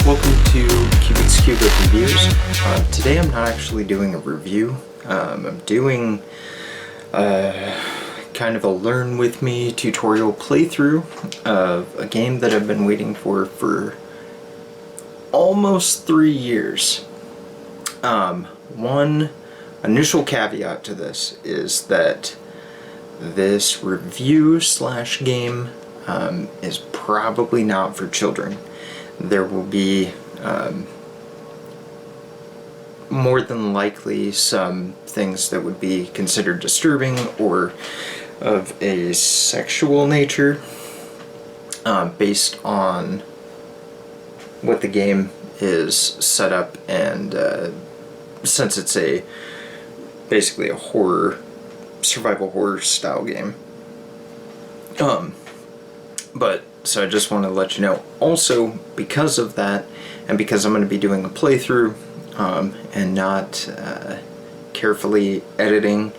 Welcome to Cubiccube Reviews. Today I'm not actually doing a review. I'm doing kind of a learn with me tutorial playthrough of a game that I've been waiting for almost 3 years. One initial caveat to this is that this review slash game is probably not for children. There will be more than likely some things that would be considered disturbing or of a sexual nature based on what the game is set up, and since it's basically a survival horror style game. So I just want to let you know. Also, because of that, and because I'm going to be doing a playthrough and not carefully editing,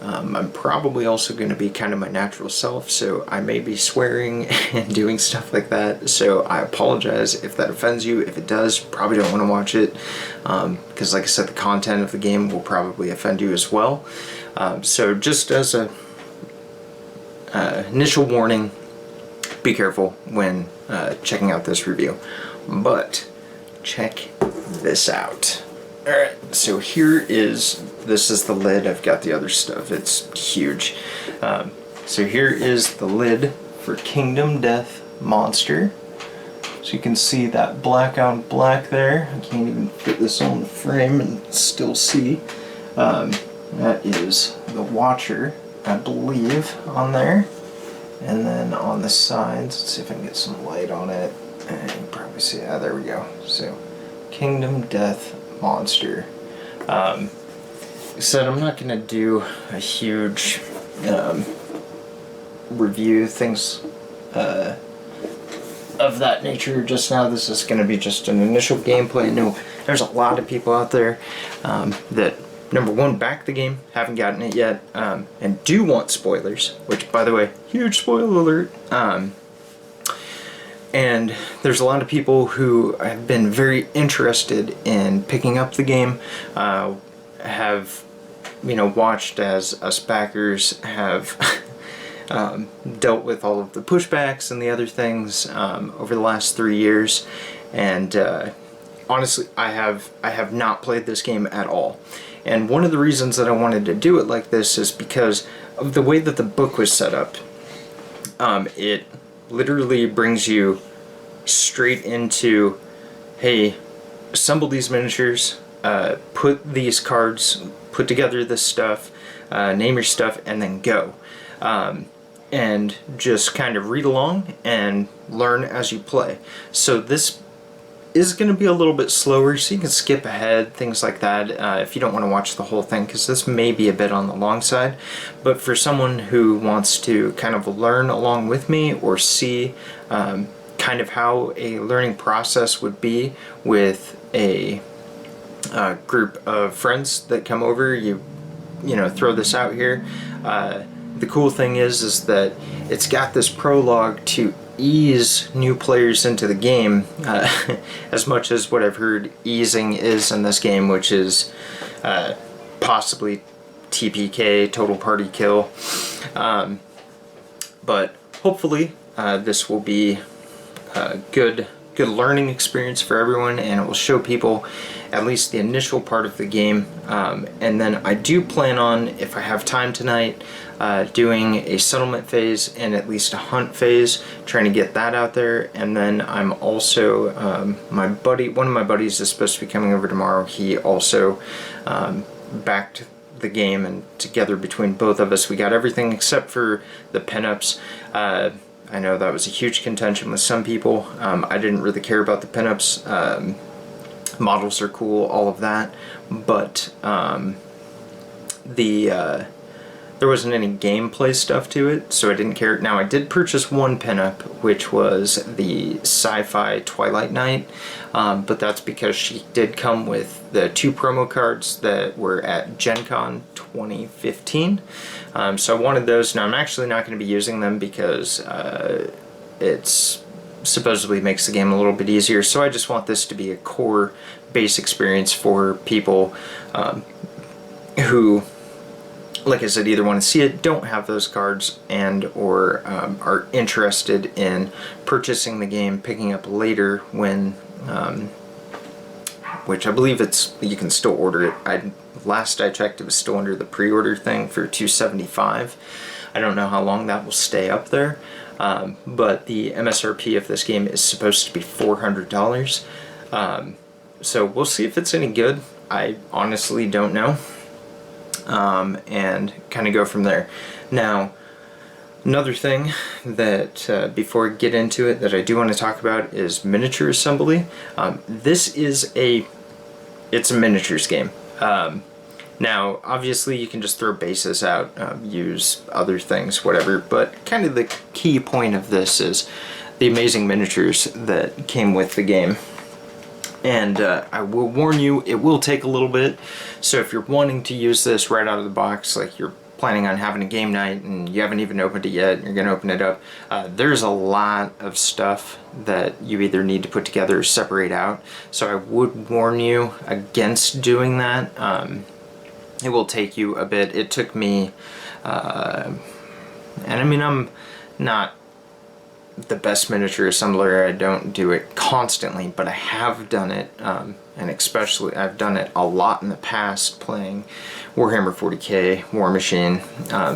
I'm probably also going to be kind of my natural self, so I may be swearing and doing stuff like that. So I apologize if that offends you. If it does, probably don't want to watch it, because like I said, the content of the game will probably offend you as well. So just as a initial warning, be careful when checking out this review. But check this out. Alright, so this is the lid. I've got the other stuff. It's huge. So here is the lid for Kingdom Death Monster. So you can see that black on black there. I can't even fit this on the frame and still see. That is the Watcher, I believe, on there. And then on the sides, let's see if I can get some light on it. And you can probably see, there we go. So, Kingdom Death Monster. Like I said, I'm not going to do a huge review, things of that nature just now. This is going to be just an initial gameplay. I know there's a lot of people out there that, number one, back the game, haven't gotten it yet, and do want spoilers, which, by the way, huge spoiler alert. And there's a lot of people who have been very interested in picking up the game, have, watched as us backers have dealt with all of the pushbacks and the other things over the last 3 years, and honestly, I have not played this game at all. And one of the reasons that I wanted to do it like this is because of the way that the book was set up. It literally brings you straight into, hey, assemble these miniatures, put these cards, put together this stuff, name your stuff, and then go. And just kind of read along and learn as you play. So this is going to be a little bit slower, so you can skip ahead, things like that, if you don't want to watch the whole thing, because this may be a bit on the long side. But for someone who wants to kind of learn along with me, or see kind of how a learning process would be with a group of friends that come over, you throw this out here. The cool thing is that it's got this prologue to ease new players into the game, as much as what I've heard easing is in this game, which is possibly TPK, total party kill. But hopefully this will be a good learning experience for everyone, and it will show people at least the initial part of the game. And then I do plan on, if I have time tonight, doing a settlement phase and at least a hunt phase, trying to get that out there. And then I'm also, one of my buddies is supposed to be coming over tomorrow. He also backed the game, and together between both of us, we got everything except for the pinups. I know that was a huge contention with some people. I didn't really care about the pinups. Models are cool, all of that, but there wasn't any gameplay stuff to it, so I didn't care. Now, I did purchase one pinup, which was the Sci-Fi Twilight Knight, but that's because she did come with the 2 promo cards that were at Gen Con 2015. So I wanted those. Now, I'm actually not going to be using them because it's supposedly makes the game a little bit easier. So I just want this to be a core base experience for people who, like I said, either want to see it, don't have those cards, and or are interested in purchasing the game, picking up later when, which I believe you can still order it. Last I checked, it was still under the pre-order thing for $275. I don't know how long that will stay up there, but the MSRP of this game is supposed to be $400. So we'll see if it's any good. I honestly don't know. And kind of go from there. Now, another thing that, before I get into it, that I do want to talk about is miniature assembly. This is it's a miniatures game. Now, obviously, you can just throw bases out, use other things, whatever, but kind of the key point of this is the amazing miniatures that came with the game. And I will warn you, it will take a little bit. So if you're wanting to use this right out of the box, like you're planning on having a game night and you haven't even opened it yet, and you're going to open it up, there's a lot of stuff that you either need to put together or separate out. So I would warn you against doing that. It will take you a bit. It took me, and I mean, I'm not the best miniature assembler. I don't do it constantly, but I have done it, and especially I've done it a lot in the past playing Warhammer 40k, War Machine,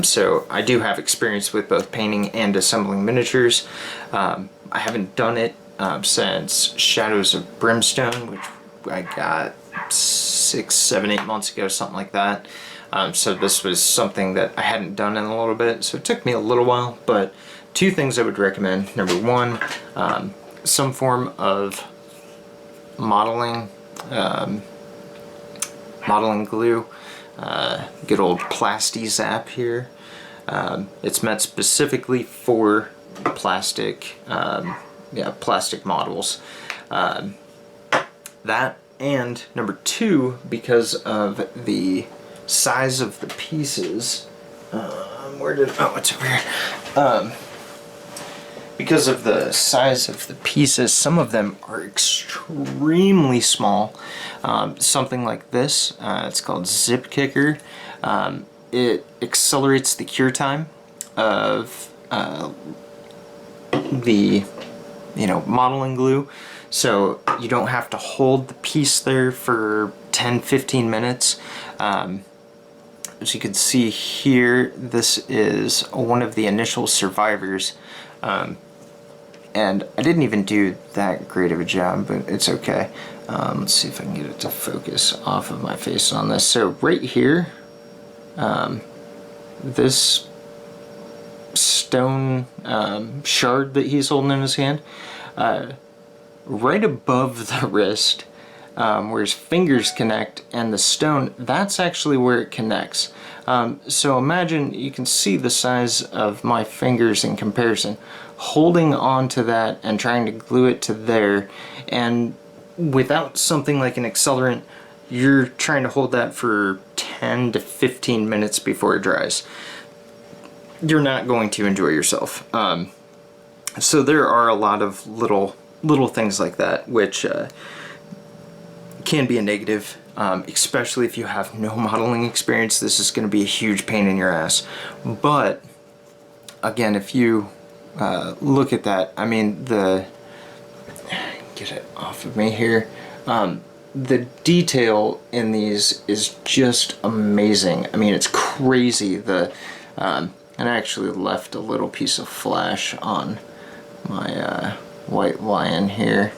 so I do have experience with both painting and assembling miniatures. I haven't done it since Shadows of Brimstone, which I got 6, 7, 8 months ago, something like that. So this was something that I hadn't done in a little bit, so it took me a little while, but two things I would recommend. Number one, some form of modeling glue. Good old Plasti Zap here. It's meant specifically for plastic, plastic models. That, and number two, because of the size of the pieces, it's over here. Because of the size of the pieces, some of them are extremely small. Something like this, it's called Zip Kicker. It accelerates the cure time of the modeling glue, so you don't have to hold the piece there for 10-15 minutes. As you can see here, this is one of the initial survivors. And I didn't even do that great of a job, but it's okay. Let's see if I can get it to focus off of my face on this. So right here, this stone shard that he's holding in his hand, right above the wrist, where his fingers connect and the stone, that's actually where it connects. So imagine, you can see the size of my fingers in comparison, holding on to that and trying to glue it to there, and without something like an accelerant, you're trying to hold that for 10 to 15 minutes before it dries. You're not going to enjoy yourself. So there are a lot of little things like that which can be a negative, especially if you have no modeling experience. This is going to be a huge pain in your ass. But again, if you look at that, I mean, get it off of me here. The detail in these is just amazing. I mean, it's crazy. And I actually left a little piece of flash on my white lion here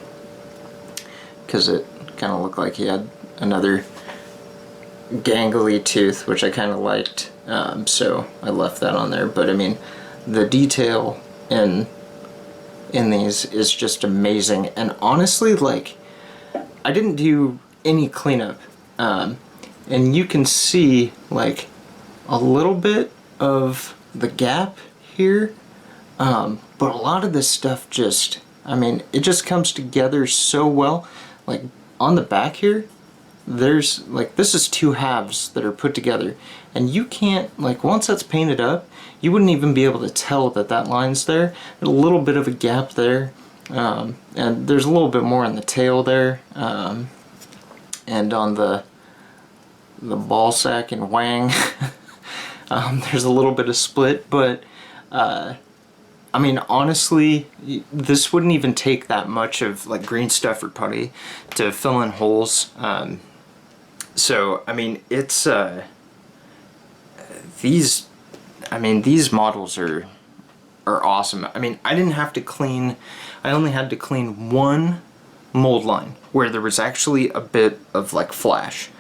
because it kind of looked like he had another gangly tooth, which I kind of liked, so I left that on there. But I mean, the detail in these is just amazing, and honestly, like, I didn't do any cleanup, and you can see like a little bit of the gap here, but a lot of this stuff just, I mean, it just comes together so well. Like on the back here, there's like, this is two halves that are put together, and you can't, like, once that's painted up, you wouldn't even be able to tell that that line's there. A little bit of a gap there, and there's a little bit more on the tail there, and on the ball sack and wang. There's a little bit of split, but I mean, honestly, this wouldn't even take that much of like green stuff or putty to fill in holes. So I mean, it's these models are awesome. I mean, I didn't have to clean. I only had to clean one mold line where there was actually a bit of like flash.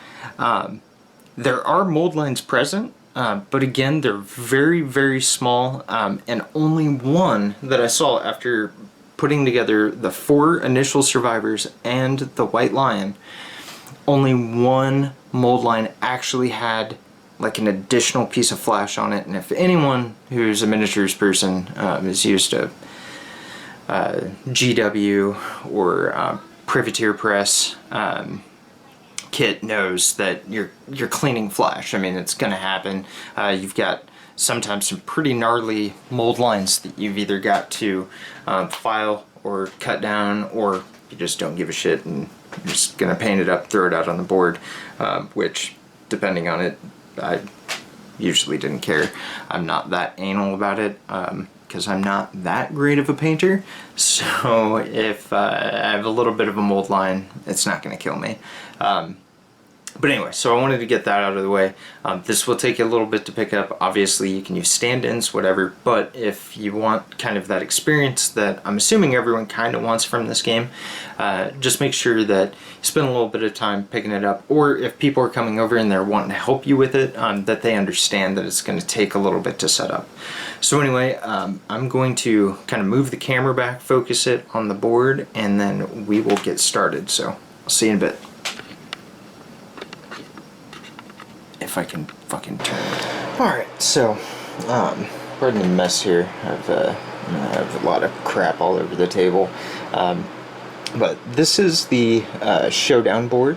There are mold lines present, but again, they're very, very small, and only one that I saw after putting together the 4 initial survivors and the white lion, only one mold line actually had like an additional piece of flash on it. And if anyone who's a miniatures person is used to GW or Privateer Press kit knows that you're cleaning flash. I mean, it's gonna happen. You've got sometimes some pretty gnarly mold lines that you've either got to file or cut down, or you just don't give a shit and you're just gonna paint it up, throw it out on the board, which, depending on it, I usually didn't care. I'm not that anal about it, because I'm not that great of a painter. So if I have a little bit of a mold line, it's not gonna kill me. But anyway, so I wanted to get that out of the way. This will take you a little bit to pick up. Obviously, you can use stand-ins, whatever, but if you want kind of that experience that I'm assuming everyone kind of wants from this game, just make sure that you spend a little bit of time picking it up, or if people are coming over and they're wanting to help you with it, that they understand that it's going to take a little bit to set up. So anyway, I'm going to kind of move the camera back, focus it on the board, and then we will get started. So I'll see you in a bit. If I can fucking turn it. Alright, so, pardon the mess here. I have a lot of crap all over the table. But this is the Showdown board.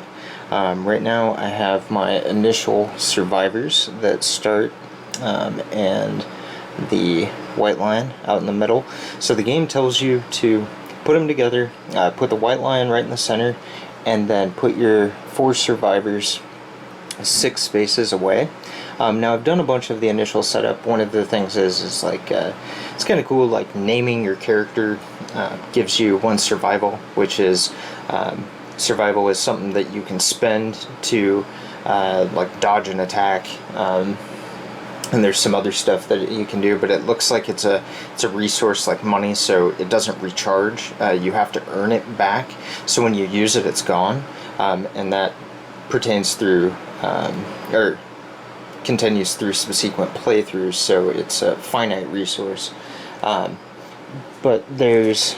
Right now I have my initial survivors that start, and the white lion out in the middle. So the game tells you to put them together, put the white lion right in the center, and then put your 4 survivors 6 spaces away. Now I've done a bunch of the initial setup. One of the things is like it's kind of cool, like naming your character gives you 1 survival, which is survival is something that you can spend to like dodge an attack, and there's some other stuff that you can do, but it looks like it's a resource like money, so it doesn't recharge. You have to earn it back, so when you use it, it's gone, and that pertains through or continues through subsequent playthroughs, so it's a finite resource. But there's,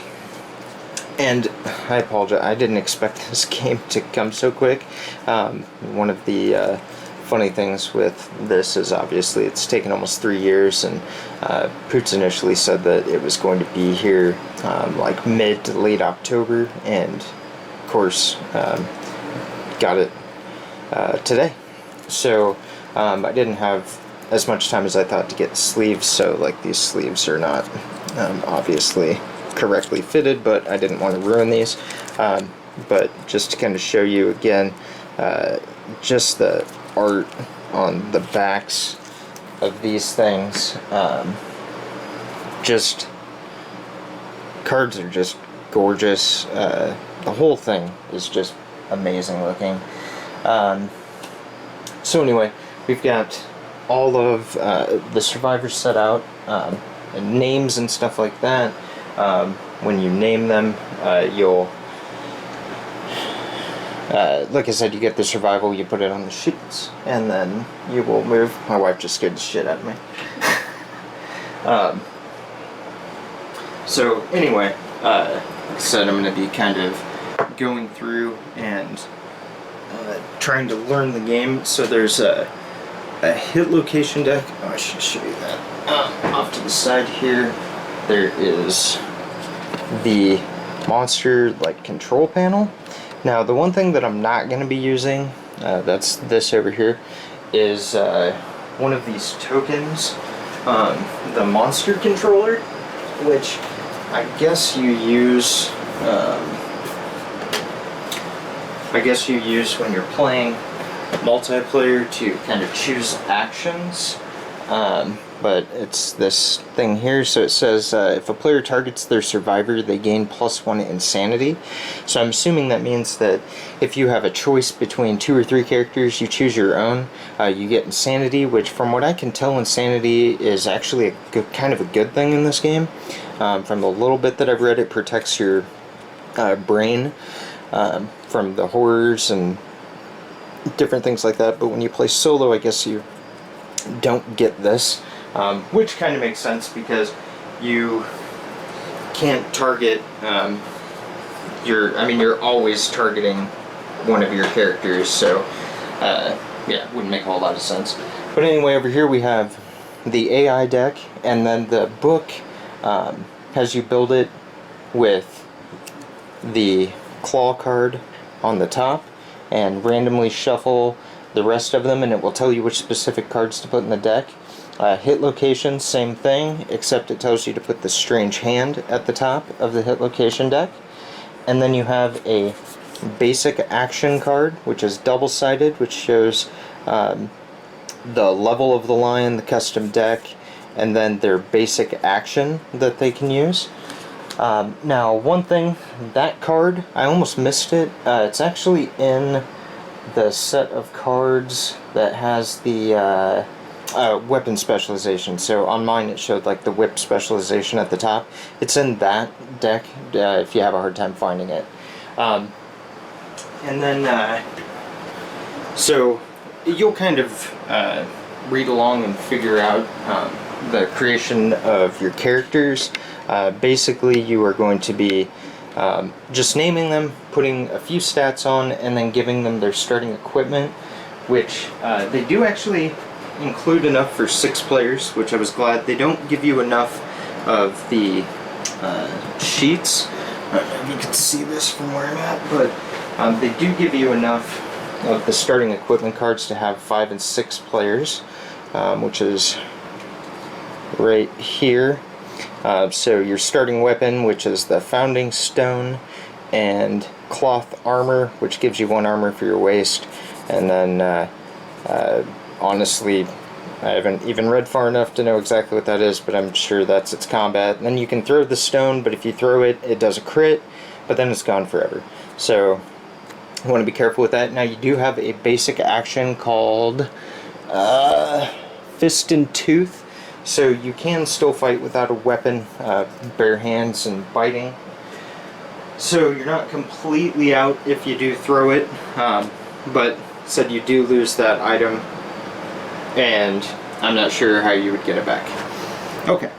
and I apologize, I didn't expect this game to come so quick. One of the funny things with this is obviously it's taken almost 3 years, and Poots initially said that it was going to be here like mid to late October, and of course got it today. So I didn't have as much time as I thought to get sleeves, so like these sleeves are not obviously correctly fitted, but I didn't want to ruin these. But just to kind of show you again, just the art on the backs of these things, just cards are just gorgeous. The whole thing is just amazing looking. So anyway, we've got all of the survivors set out, and names and stuff like that. When you name them, you'll, like I said, you get the survival, you put it on the sheets, and then you will move. My wife just scared the shit out of me. So anyway, like I said, I'm going to be kind of going through and trying to learn the game. So there's a hit location deck. Oh, I should show you that. Off to the side here, there is the monster like control panel. Now the one thing that I'm not going to be using, that's this over here, is one of these tokens, the monster controller, which I guess you use when you're playing multiplayer to kind of choose actions. But it's this thing here, so it says if a player targets their survivor, they gain +1 insanity. So I'm assuming that means that if you have a choice between 2 or 3 characters, you choose your own, you get insanity, which from what I can tell, insanity is actually a good, kind of a good thing in this game. From the little bit that I've read, it protects your brain from the horrors and different things like that. But when you play solo, I guess you don't get this. Which kind of makes sense because you can't target you're always targeting one of your characters, so yeah, it wouldn't make a whole lot of sense. But anyway, over here we have the AI deck, and then the book has you build it with the claw card on the top and randomly shuffle the rest of them, and it will tell you which specific cards to put in the deck. Hit location, same thing, except it tells you to put the strange hand at the top of the hit location deck. And then you have a basic action card, which is double-sided, which shows the level of the lion, the custom deck, and then their basic action that they can use. Now, one thing, that card, I almost missed it. It's actually in the set of cards that has the weapon specialization. So on mine it showed like the whip specialization at the top. It's in that deck if you have a hard time finding it. And then so you'll kind of read along and figure out the creation of your characters. Basically you are going to be just naming them, putting a few stats on, and then giving them their starting equipment, which they do actually include enough for 6 players, which I was glad. They don't give you enough of the sheets. I don't know if you can see this from where I'm at, but they do give you enough of the starting equipment cards to have 5 and 6 players, which is right here. So your starting weapon, which is the founding stone, and cloth armor, which gives you 1 armor for your waist, and then honestly, I haven't even read far enough to know exactly what that is, but I'm sure that's its combat. And then you can throw the stone, but if you throw it, it does a crit, but then it's gone forever. So you want to be careful with that. Now you do have a basic action called Fist and Tooth, so you can still fight without a weapon, bare hands and biting. So you're not completely out if you do throw it, but said you do lose that item, and I'm not sure how you would get it back. Okay,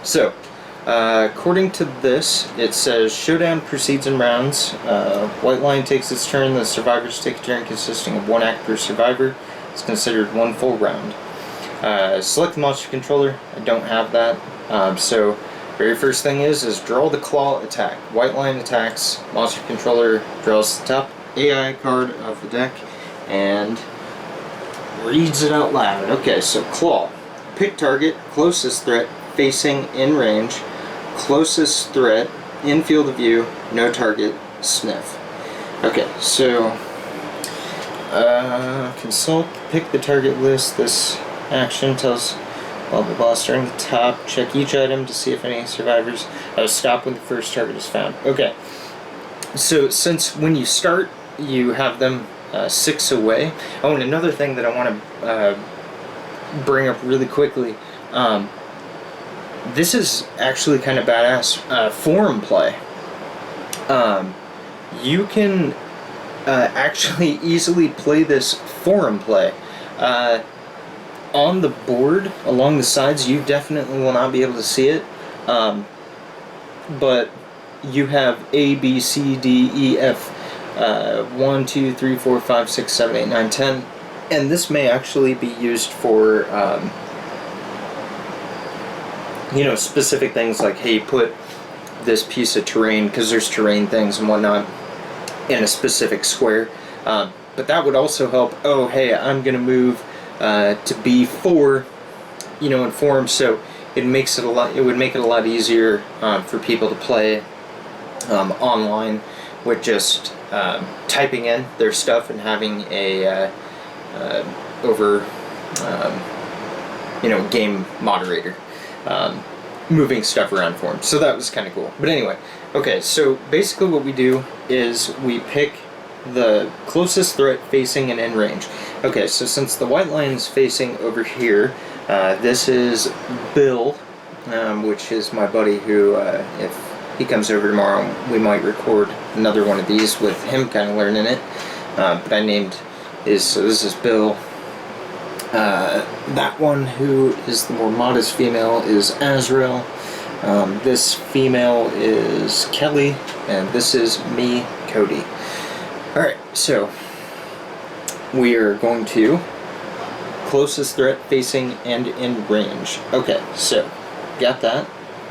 so according to this, it says Showdown proceeds in rounds. White Lion takes its turn, the survivors take a turn consisting of 1 act per survivor. It's considered 1 full round. Select the monster controller. I don't have that. So very first thing is draw the claw attack. White Lion attacks, monster controller draws the top AI card of the deck and reads it out loud. Okay, so claw. Pick target, closest threat, facing in range, closest threat, in field of view, no target, sniff. Okay, so consult, pick the target list. This action tells blah blah blah, starting at the top, check each item to see if any survivors. Stop when the first target is found. Okay, so since when you start, you have them 6 away. Oh, and another thing that I want to bring up really quickly, this is actually kind of badass. Forum play. You can actually easily play this forum play. On the board, along the sides, you definitely will not be able to see it, but you have A, B, C, D, E, F, 1, 2, 3, 4, 5, 6, 7, 8, 9, 10, and this may actually be used for, you know, specific things like, hey, put this piece of terrain, because there's terrain things and whatnot, in a specific square, but that would also help. Oh, hey, I'm going to move to B4, you know, in form, so it makes it a lot. It would make it a lot easier for people to play online with just typing in their stuff and having a over game moderator moving stuff around for them. So that was kind of cool. But anyway, okay, so basically what we do is we pick the closest threat facing and in range. Okay, so since the white line is facing over here, this is Bill, which is my buddy who, if he comes over tomorrow, we might record another one of these with him kind of learning it. But I named so this is Bill. That one who is the more modest female is Azrael. This female is Kelly, and this is me, Cody. Alright, so we are going to closest threat facing and in range. Okay, so got that.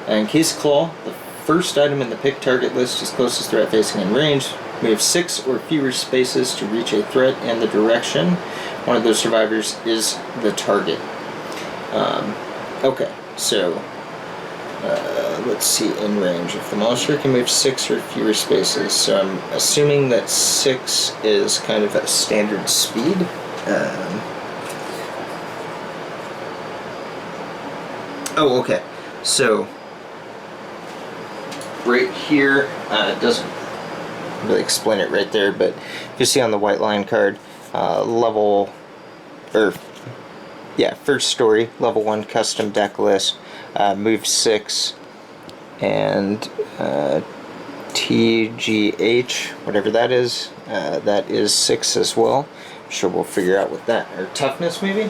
In case claw, the first item in the pick target list is closest threat facing and range. We have 6 or fewer spaces to reach a threat and the direction. One of those survivors is the target. Okay, so let's see, in range. If the monster can move 6 or fewer spaces, so I'm assuming that 6 is kind of a standard speed. Oh, okay. So right here, it doesn't really explain it right there, but if you see on the white line card, first story, level 1 custom deck list, move 6, and TGH, whatever that is 6 as well. I'm sure we'll figure out what that, or toughness maybe?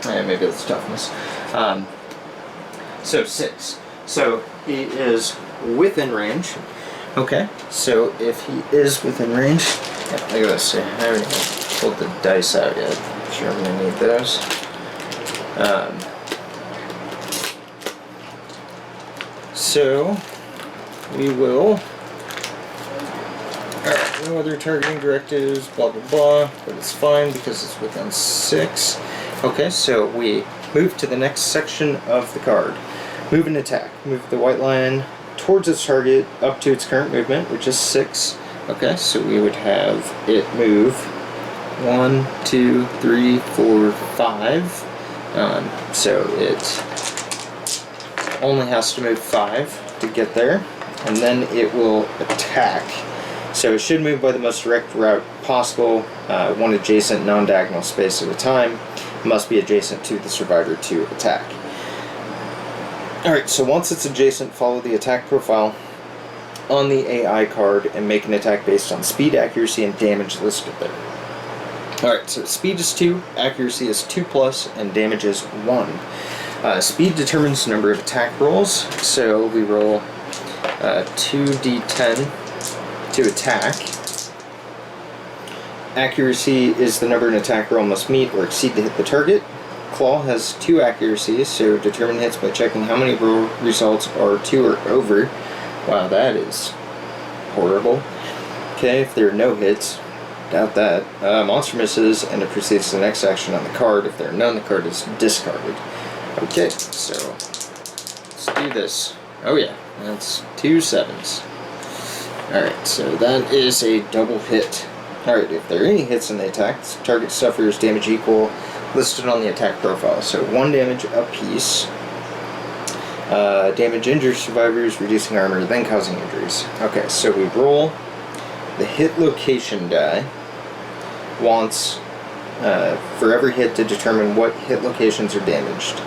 Maybe it's toughness. So 6. So he is within range. Okay, so if he is within range, look at this. I haven't even pulled the dice out yet. I'm sure I'm going to need those. So we will. Alright, no other targeting directives, blah blah blah, but it's fine because it's within 6. Okay, so we move to the next section of the card. Move and attack. Move the white line towards its target up to its current movement, which is 6. Okay, so we would have it move 1, 2, 3, 4, 5. So it only has to move 5 to get there, and then it will attack. So it should move by the most direct route possible, one adjacent non-diagonal space at a time. It must be adjacent to the survivor to attack. Alright, so once it's adjacent, follow the attack profile on the AI card and make an attack based on speed, accuracy, and damage listed there. Alright, so speed is 2, accuracy is 2+, and damage is 1. Speed determines the number of attack rolls, so we roll 2d10 to attack. Accuracy is the number an attack roll must meet or exceed to hit the target. Claw has 2 accuracies, so determine hits by checking how many roll results are 2 or over. Wow, that is horrible. Okay, if there are no hits, doubt that. Monster misses, and it proceeds to the next action on the card. If there are none, the card is discarded. Okay, so let's do this. Oh yeah, that's 2 7s. Alright, so that is a double hit. Alright, if there are any hits in the attack, the target suffers damage equal listed on the attack profile. So 1 damage apiece. Damage injures survivors, reducing armor, then causing injuries. Okay, so we roll the hit location die once for every hit to determine what hit locations are damaged.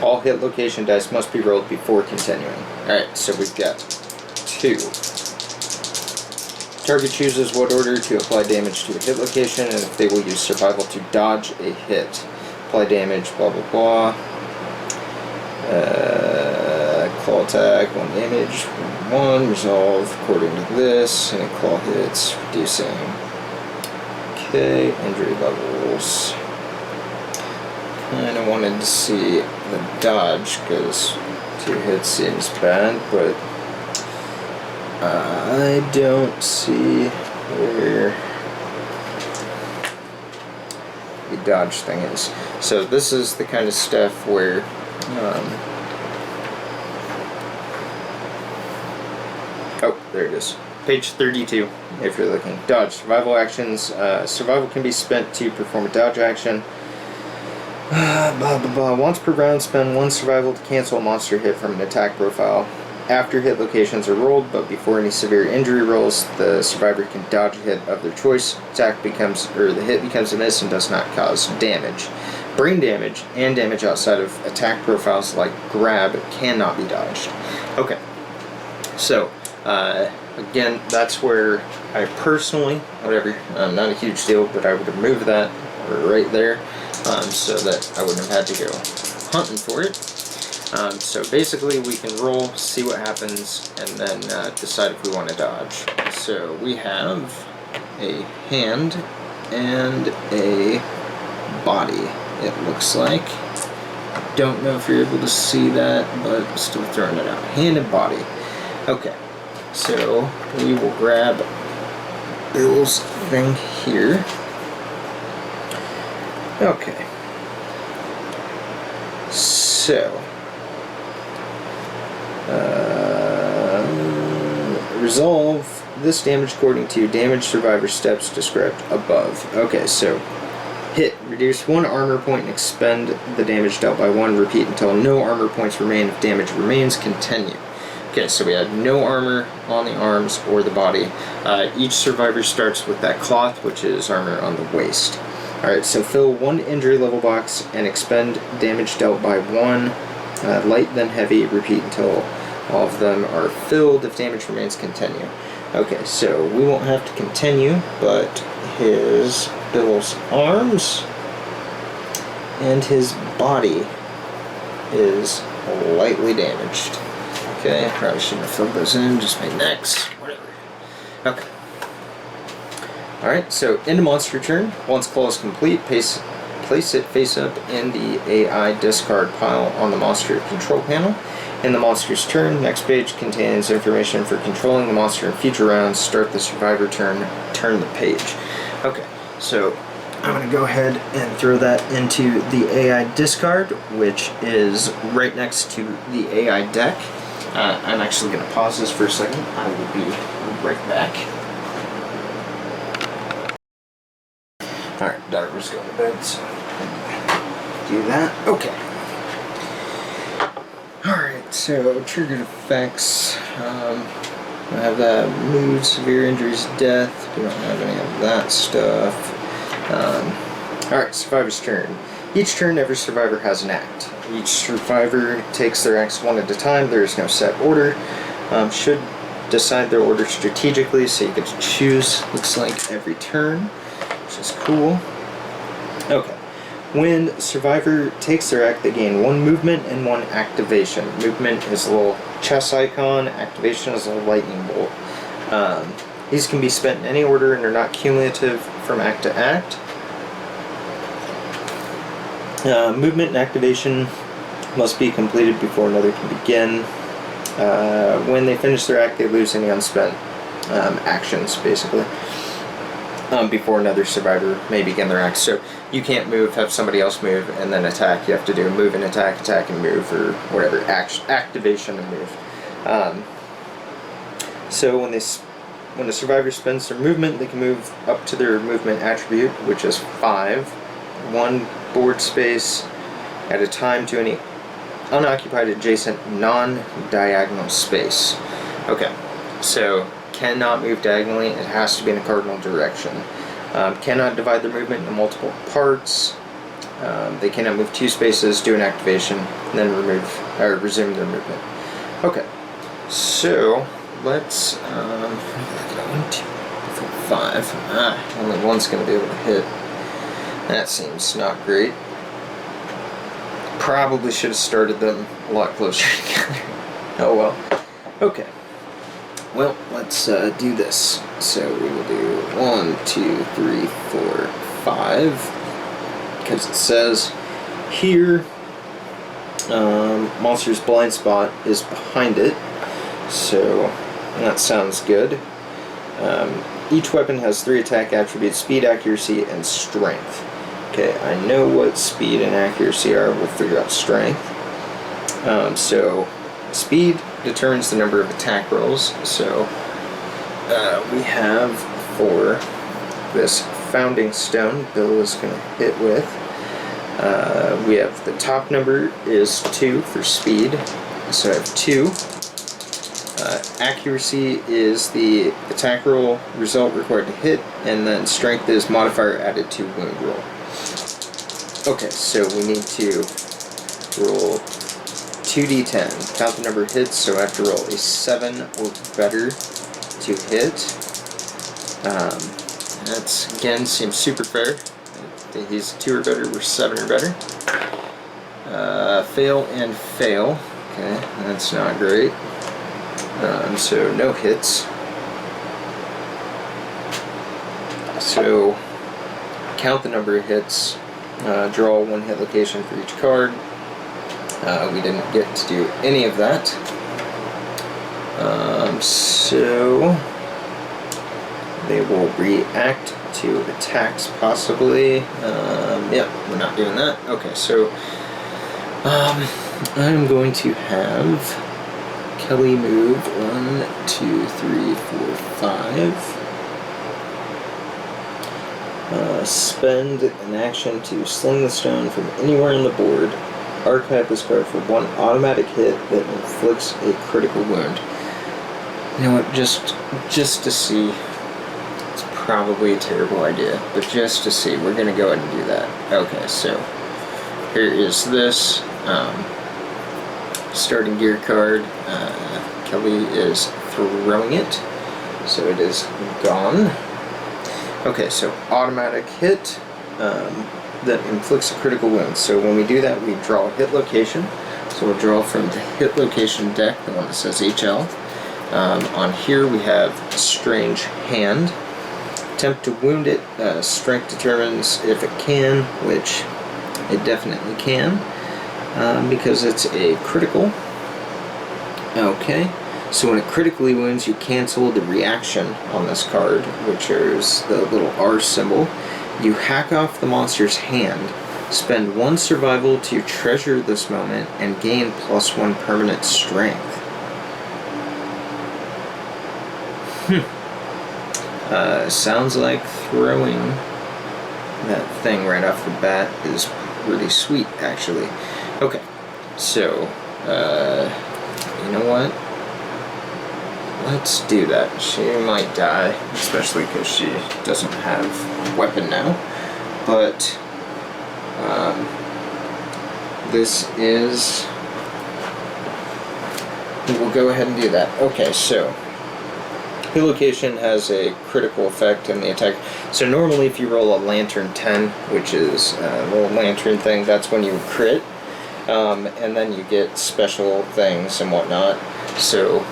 All hit location dice must be rolled before continuing. Alright, so we've got 2. Target chooses what order to apply damage to a hit location, and if they will use survival to dodge a hit. Apply damage, blah blah blah. Claw attack, 1 damage, 1, resolve according to this, and claw hits, reducing. Okay, injury levels. Kinda wanted to see the dodge, because 2 hits seems bad, but I don't see where the dodge thing is. So this is the kind of stuff where Oh, there it is. Page 32, if you're looking. Dodge. Survival actions. Survival can be spent to perform a dodge action. Blah, blah, blah. Once per round, spend 1 survival to cancel a monster hit from an attack profile. After hit locations are rolled, but before any severe injury rolls, the survivor can dodge a hit of their choice. The hit becomes a miss and does not cause damage. Brain damage and damage outside of attack profiles like grab cannot be dodged. Okay, so again, that's where I personally, not a huge deal, but I would remove that right there, so that I wouldn't have had to go hunting for it. So basically we can roll, see what happens, and then decide if we want to dodge. So we have a hand and a body, it looks like. Don't know if you're able to see that, but still throwing it out. Hand and body. Okay, so we will grab Bill's thing here. Okay. So resolve this damage according to damage survivor steps described above. Okay, so hit, reduce 1 armor point and expend the damage dealt by 1. Repeat until no armor points remain. If damage remains, continue. Okay, so we had no armor on the arms or the body. Each survivor starts with that cloth, which is armor on the waist. Alright, so fill 1 injury level box and expend damage dealt by 1. Light then heavy. Repeat until all of them are filled. If damage remains, continue. Okay, so we won't have to continue, but Bill's arms and his body is lightly damaged. Okay, probably shouldn't have filled those in, just my necks, whatever. Okay. Alright, so end of monster turn. Once claw is complete, place it face up in the AI discard pile on the monster control panel. In the monster's turn, next page contains information for controlling the monster in future rounds. Start the survivor turn the page. Okay, so I'm going to go ahead and throw that into the AI discard, which is right next to the AI deck. I'm actually going to pause this for a second. I will be right back. Alright, daughter's going to bed, so do that. Okay. Alright, so triggered effects. I have that mood, severe injuries, death. We don't have any of that stuff. Alright, survivor's turn. Each turn, every survivor has an act. Each survivor takes their acts one at a time. There is no set order. Should decide their order strategically, so you get to choose, looks like, every turn, which is cool. Okay. When survivor takes their act, they gain 1 movement and 1 activation. Movement is a little chess icon. Activation is a little lightning bolt. These can be spent in any order and are not cumulative from act to act. Movement and activation must be completed before another can begin. When they finish their act, they lose any unspent actions, basically, before another survivor may begin their act. So you can't move, have somebody else move, and then attack. You have to do move and attack, attack and move, or whatever, activation and move. So when the survivor spends their movement, they can move up to their movement attribute, which is 5, 1 board space at a time to any unoccupied adjacent non-diagonal space. Okay, so cannot move diagonally, it has to be in a cardinal direction. Cannot divide their movement into multiple parts. They cannot move 2 spaces, do an activation, and then resume their movement. Okay, so let's 1, 2, 3, 4, 5. Only one's going to be able to hit. That seems not great. Probably should have started them a lot closer together. Oh well. Okay. Well, let's do this. So we will do 1, 2, 3, 4, 5. Because it says here, monster's blind spot is behind it. So that sounds good. Each weapon has 3 attack attributes: speed, accuracy, and strength. Okay, I know what speed and accuracy are. We'll figure out strength. So speed determines the number of attack rolls. So we have for this founding stone Bill is going to hit with. We have the top number is 2 for speed, so I have 2. Accuracy is the attack roll result required to hit, and then strength is modifier added to wound roll. Okay, so we need to roll 2d10. Count the number of hits, so I have to roll a 7 or better to hit. That's, again, seems super fair. He's 2 or better, we're 7 or better. Fail and fail. Okay, that's not great. So no hits. So count the number of hits. Draw 1 hit location for each card. We didn't get to do any of that. So they will react to attacks possibly. Yep, we're not doing that. Okay, so I'm going to have Kelly move 1, 2, 3, 4, 5. Spend an action to sling the stone from anywhere on the board. Archive this card for 1 automatic hit that inflicts a critical wound. You know what, just to see, it's probably a terrible idea, but just to see, we're going to go ahead and do that. Okay, so here is this starting gear card. Kelly is throwing it, so it is gone. Okay, so automatic hit that inflicts a critical wound. So when we do that, we draw a hit location. So we'll draw from the hit location deck, the one that says HL. On here we have Strange Hand. Attempt to wound it. Strength determines if it can, which it definitely can, because it's a critical. Okay, so when it critically wounds, you cancel the reaction on this card, which is the little R symbol. You hack off the monster's hand. Spend 1 survival to treasure this moment and gain +1 permanent strength. Sounds like throwing that thing right off the bat is pretty sweet, actually. Okay, so, you know what? Let's do that. She might die, especially because she doesn't have a weapon now. But, this is... We'll go ahead and do that. Okay, so... Hit location has a critical effect in the attack. So normally if you roll a Lantern 10, which is a little lantern thing, that's when you crit. And then you get special things and whatnot. So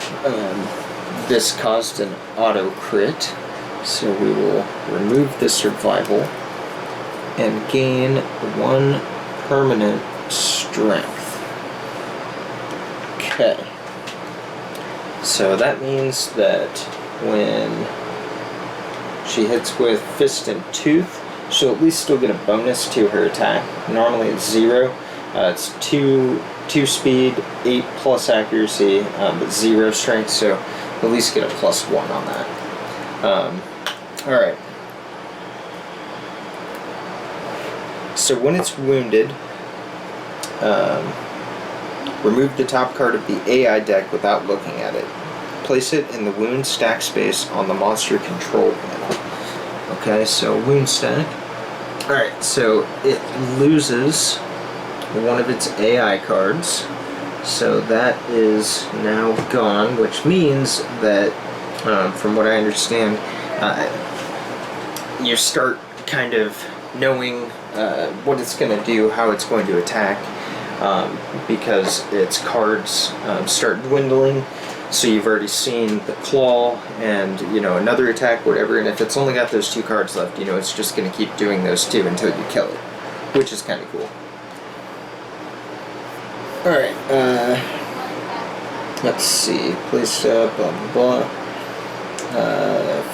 this caused an auto crit. So we will remove the survival and gain 1 permanent strength. Okay. So that means that when she hits with Fist and Tooth, she'll at least still get a bonus to her attack. Normally it's 0. It's 2 speed, 8 plus accuracy, but 0 strength, so at least get a +1 on that. Alright. So when it's wounded, remove the top card of the AI deck without looking at it. Place it in the wound stack space on the monster control panel. Okay, so wound stack. Alright, so it loses one of its AI cards. So that is now gone, which means that, from what I understand, you start kind of knowing what it's going to do, how it's going to attack, because its cards start dwindling. So you've already seen the claw and, you know, another attack, whatever, and if it's only got those 2 cards left, you know, it's just going to keep doing those 2 until you kill it, which is kind of cool. Alright, let's see, place blah blah blah.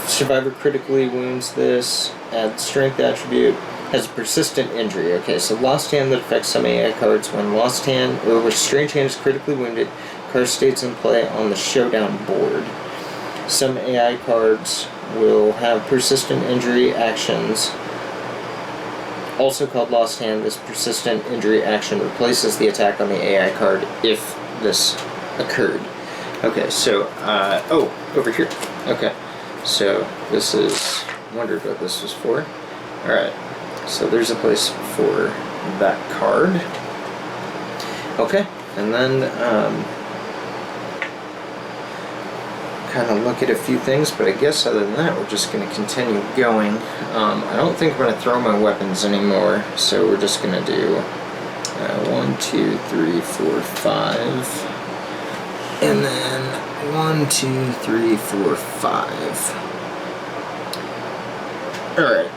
Survivor critically wounds this, add strength attribute. has a persistent injury. Okay, so Lost Hand that affects some AI cards. When Lost Hand or when Strange Hand is critically wounded, card stays in play on the Showdown board. Some AI cards will have persistent injury actions. Also called Lost Hand, this persistent injury action replaces the attack on the AI card if this occurred. Okay, so, oh, over here. Okay, so this is, wondered what this was for. Alright, so there's a place for that card. Okay, and then, kind of look at a few things, but I guess other than that, we're just going to continue going. I don't think I'm going to throw my weapons anymore, so we're just going to do 1, 2, 3, 4, 5, and then 1, 2, 3, 4, 5. Alright.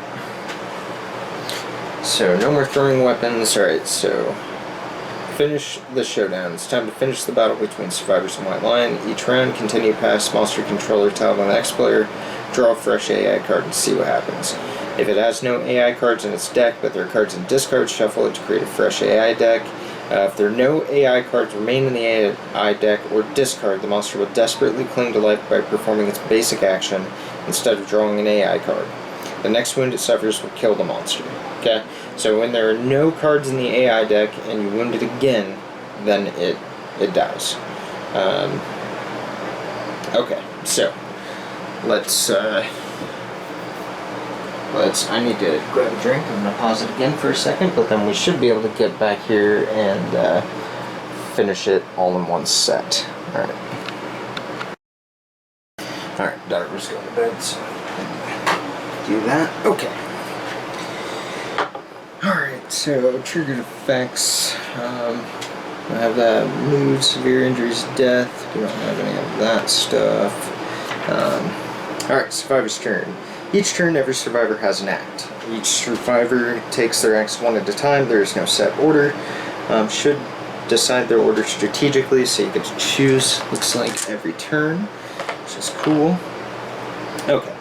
So, no more throwing weapons. Alright, so finish the showdown. It's time to finish the battle between survivors and White Lion. Each round, continue past monster controller tile on the next player, draw a fresh AI card and see what happens. If it has no AI cards in its deck, but there are cards in discard, shuffle it to create a fresh AI deck. If there are no AI cards remain in the AI deck or discard, the monster will desperately cling to life by performing its basic action instead of drawing an AI card. The next wound it suffers will kill the monster. Okay? So when there are no cards in the AI deck and you wound it again, then it dies. Okay, so let's I need to grab a drink. I'm gonna pause it again for a second, but then we should be able to get back here and finish it all in one set. Alright. Alright, daughter's going to bed, so do that. Okay. Alright, so triggered effects. I have that mood, severe injuries, death. We don't have any of that stuff. Alright, survivor's turn. Each turn, every survivor has an act. Each survivor takes their acts one at a time. There is no set order. Should decide their order strategically, so you get to choose, looks like, every turn, which is cool. Okay.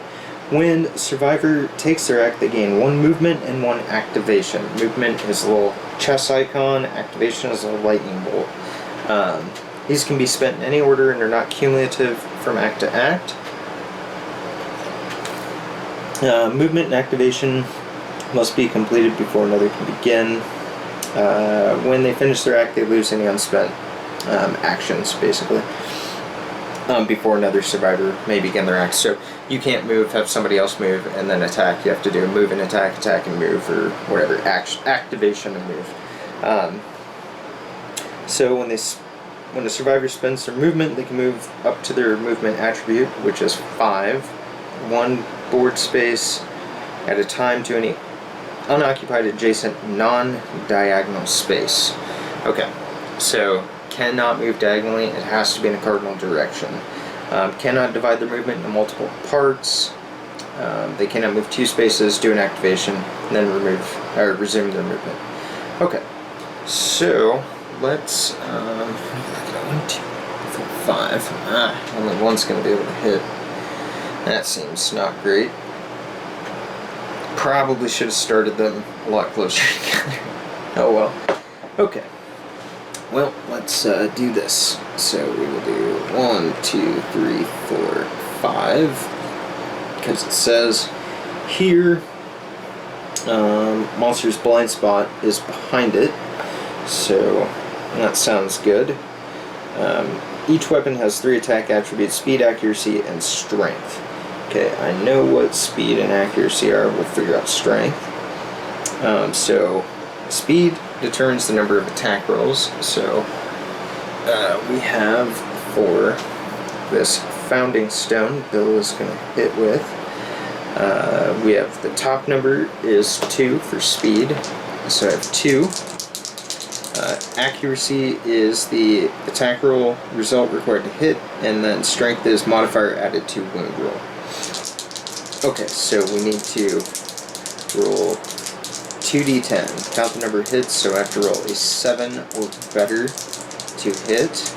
When survivor takes their act, they gain 1 movement and 1 activation. Movement is a little chess icon, activation is a little lightning bolt. These can be spent in any order and are not cumulative from act to act. Movement and activation must be completed before another can begin. When they finish their act, they lose any unspent actions, basically, before another survivor may begin their act. So you can't move, have somebody else move, and then attack. You have to do a move and attack, attack and move, or whatever, activation and move. So when a survivor spends their movement, they can move up to their movement attribute, which is 5, 1 board space at a time to any unoccupied adjacent non-diagonal space. Okay, so cannot move diagonally, it has to be in a cardinal direction. Cannot divide their movement into multiple parts. They cannot move 2 spaces, do an activation, and then resume their movement. Okay, so let's 1, 2, 4, 5. Only one's going to be able to hit. That seems not great. Probably should have started them a lot closer together. Oh well. Okay. Well, let's do this. So we will do 1, 2, 3, 4, 5. Because it says here, monster's blind spot is behind it. So that sounds good. Each weapon has 3 attack attributes: speed, accuracy, and strength. Okay, I know what speed and accuracy are. We'll figure out strength. So speed determines the number of attack rolls. So we have for this founding stone Bill is going to hit with. We have the top number is 2 for speed. So I have 2. Accuracy is the attack roll result required to hit, and then strength is modifier added to wound roll. Okay, so we need to roll 2d10. Count the number of hits, so I have to roll a 7 or better to hit.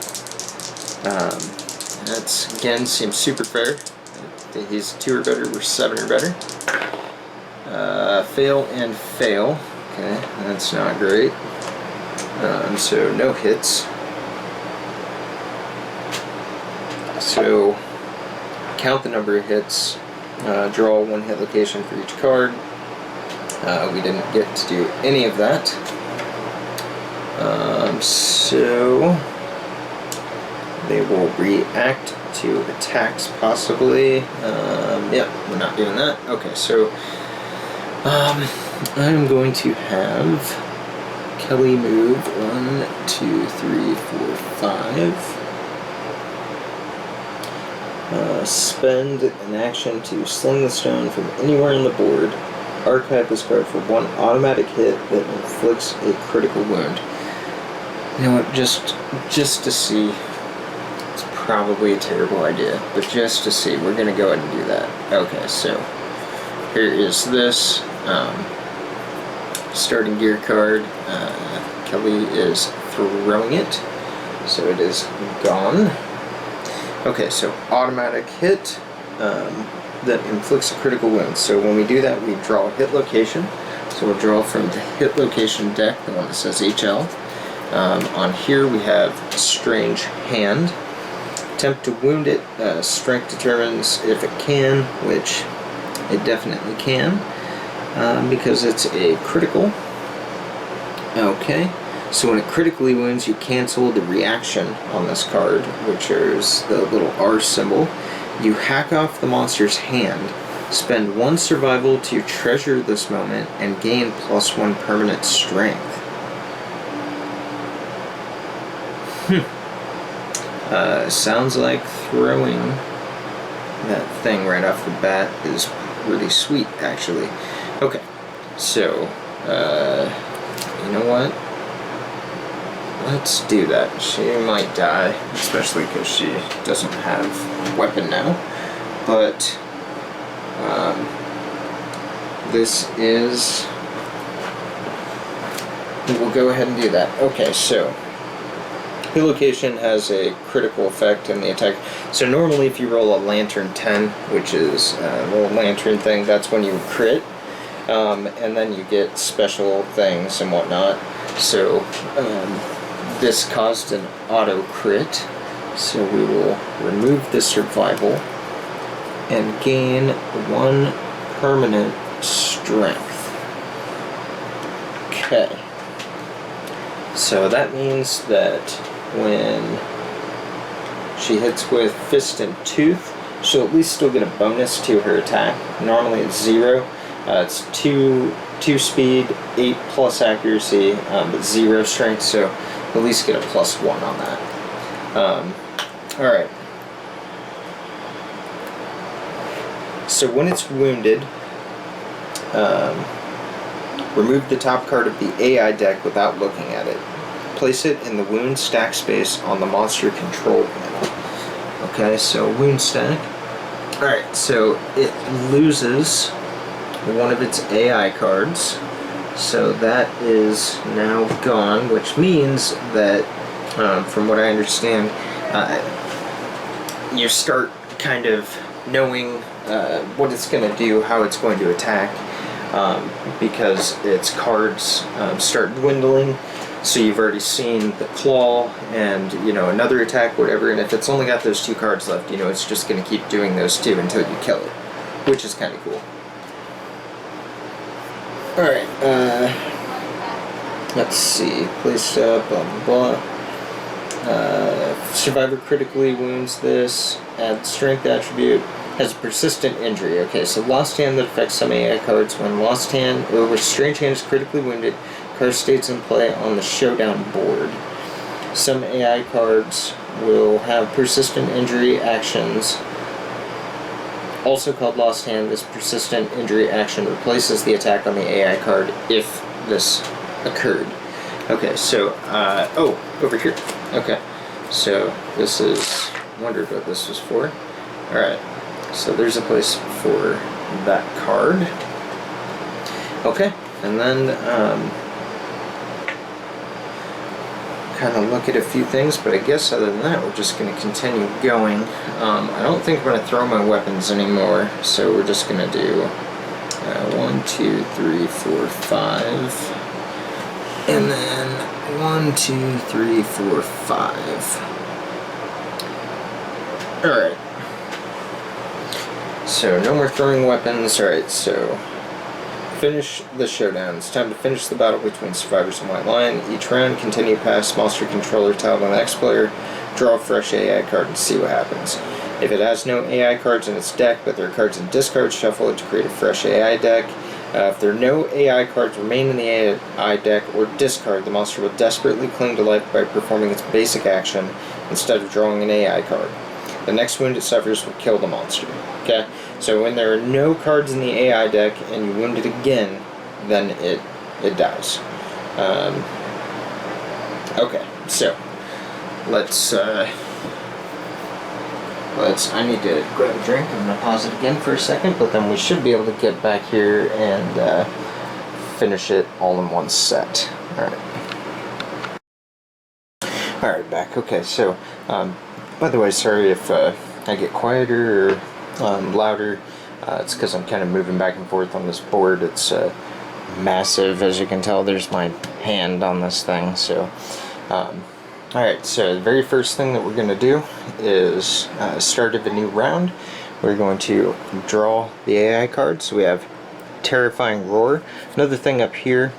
That's, again, seems super fair. He's 2 or better, we're 7 or better. Fail and fail. Okay, that's not great. So no hits. So count the number of hits. Draw one hit location for each card. We didn't get to do any of that. So they will react to attacks possibly. Yeah, we're not doing that. Okay, so I'm going to have Kelly move 1, 2, 3, 4, 5. Spend an action to sling the stone from anywhere on the board. Archive this card for one automatic hit that inflicts a critical wound. You know what, just to see, it's probably a terrible idea, but just to see, we're going to go ahead and do that. Okay, so here is this starting gear card. Kelly is throwing it, so it is gone. Okay, so automatic hit that inflicts a critical wound. So when we do that, we draw a hit location. So we'll draw from the hit location deck, the one that says HL. On here we have Strange Hand. Attempt to wound it. Strength determines if it can, which it definitely can, because it's a critical. Okay. So when it critically wounds, you cancel the reaction on this card, which is the little R symbol. You hack off the monster's hand, spend 1 survival to treasure this moment, and gain +1 permanent strength. Sounds like throwing that thing right off the bat is really sweet, actually. Okay, so, you know what? Let's do that. She might die, especially because she doesn't have a weapon now. But this is... we'll go ahead and do that. Okay, so hit location has a critical effect in the attack. So normally if you roll a Lantern 10, which is a little lantern thing, that's when you crit. And then you get special things and whatnot. So this caused an auto crit, so we will remove the survival and gain 1 permanent strength. Okay, so that means that when she hits with Fist and Tooth, she'll at least still get a bonus to her attack. Normally it's 0. It's 2 speed, 8+ accuracy, but 0 strength, so at least get a +1 on that. Alright. So when it's wounded, remove the top card of the AI deck without looking at it. Place it in the wound stack space on the monster control panel. Okay, so wound stack. Alright, so it loses one of its AI cards. So that is now gone, which means that, from what I understand, you start kind of knowing what it's going to do, how it's going to attack, because its cards start dwindling. So you've already seen the claw and, you know, another attack, whatever, and if it's only got those 2 cards left, you know, it's just going to keep doing those 2 until you kill it, which is kind of cool. Alright, let's see, place blah blah blah. Survivor critically wounds this, add strength attribute, has a persistent injury. Okay, so Lost Hand that affects some AI cards. When Lost Hand or Strange Hand is critically wounded, card stays in play on the Showdown board. Some AI cards will have persistent injury actions. Also called Lost Hand, this persistent injury action replaces the attack on the AI card if this occurred. Okay, so, oh, over here. Okay, so this is, wondered what this was for. Alright, so there's a place for that card. Okay, and then, kind of look at a few things, but I guess other than that, we're just going to continue going. I don't think I'm going to throw my weapons anymore, so we're just going to do 1, 2, 3, 4, 5. And then 1, 2, 3, 4, 5. Alright. So, no more throwing weapons. Alright, so finish the showdown. It's time to finish the battle between survivors and White Lion. Each round, continue past monster controller tiled on the next player. Draw a fresh AI card and see what happens. If it has no AI cards in its deck, but there are cards in discard, shuffle it to create a fresh AI deck. If there are no AI cards remain in the AI deck or discard, the monster will desperately cling to life by performing its basic action instead of drawing an AI card. The next wound it suffers will kill the monster. Okay? So when there are no cards in the AI deck and you wound it again, then it dies. Okay, so let's I need to grab a drink. I'm going to pause it again for a second, but then we should be able to get back here and finish it all in one set. Alright, back. Okay, so, by the way, sorry if I get quieter or louder. It's because I'm kind of moving back and forth on this board. It's massive, as you can tell. There's my hand on this thing, so... Alright, so the very first thing that we're going to do is start of a new round. We're going to draw the AI card. So we have Terrifying Roar. Another thing up here,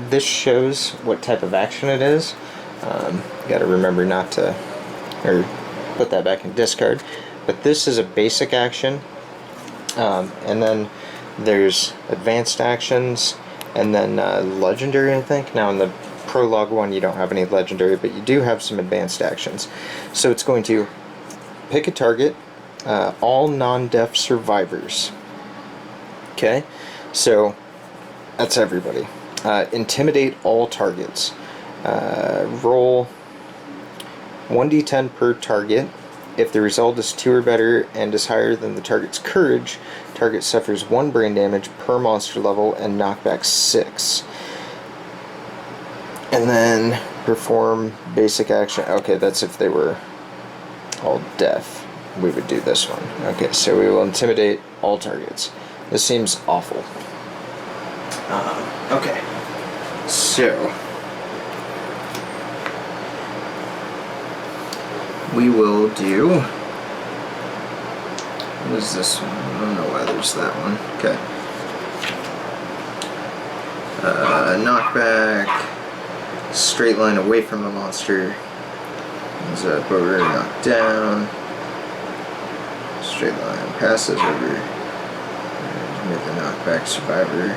this shows what type of action it is. Got to remember not to, or put that back in discard. But this is a basic action, and then there's advanced actions, and then legendary, I think. Now in the prologue one you don't have any legendary, but you do have some advanced actions. So it's going to pick a target, all non-deaf survivors. Okay, so that's everybody. Intimidate all targets. Roll 1d10 per target. If the result is 2 or better and is higher than the target's courage, target suffers 1 brain damage per monster level and knockback 6. And then perform basic action. Okay, that's if they were all deaf. We would do this one. Okay, so we will intimidate all targets. This seems awful. Okay, so we will do. What is this one? I don't know why there's that one. Okay. Knockback. Straight line away from the monster. Ends up over, knocked down. Straight line passes over. Make the knockback survivor.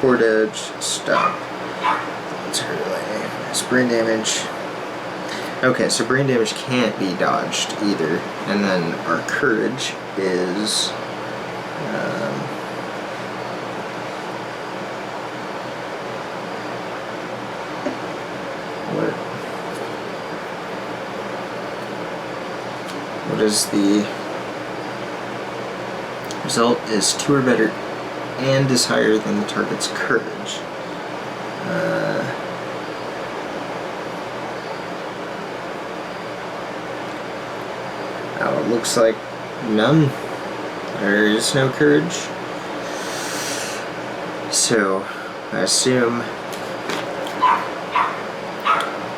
Board edge. Stop. That's hurling. It's brain damage. Okay, so brain damage can't be dodged either. And then our courage is. What is the result is 2 or better and is higher than the target's courage. Now it looks like none. There is no courage. So I assume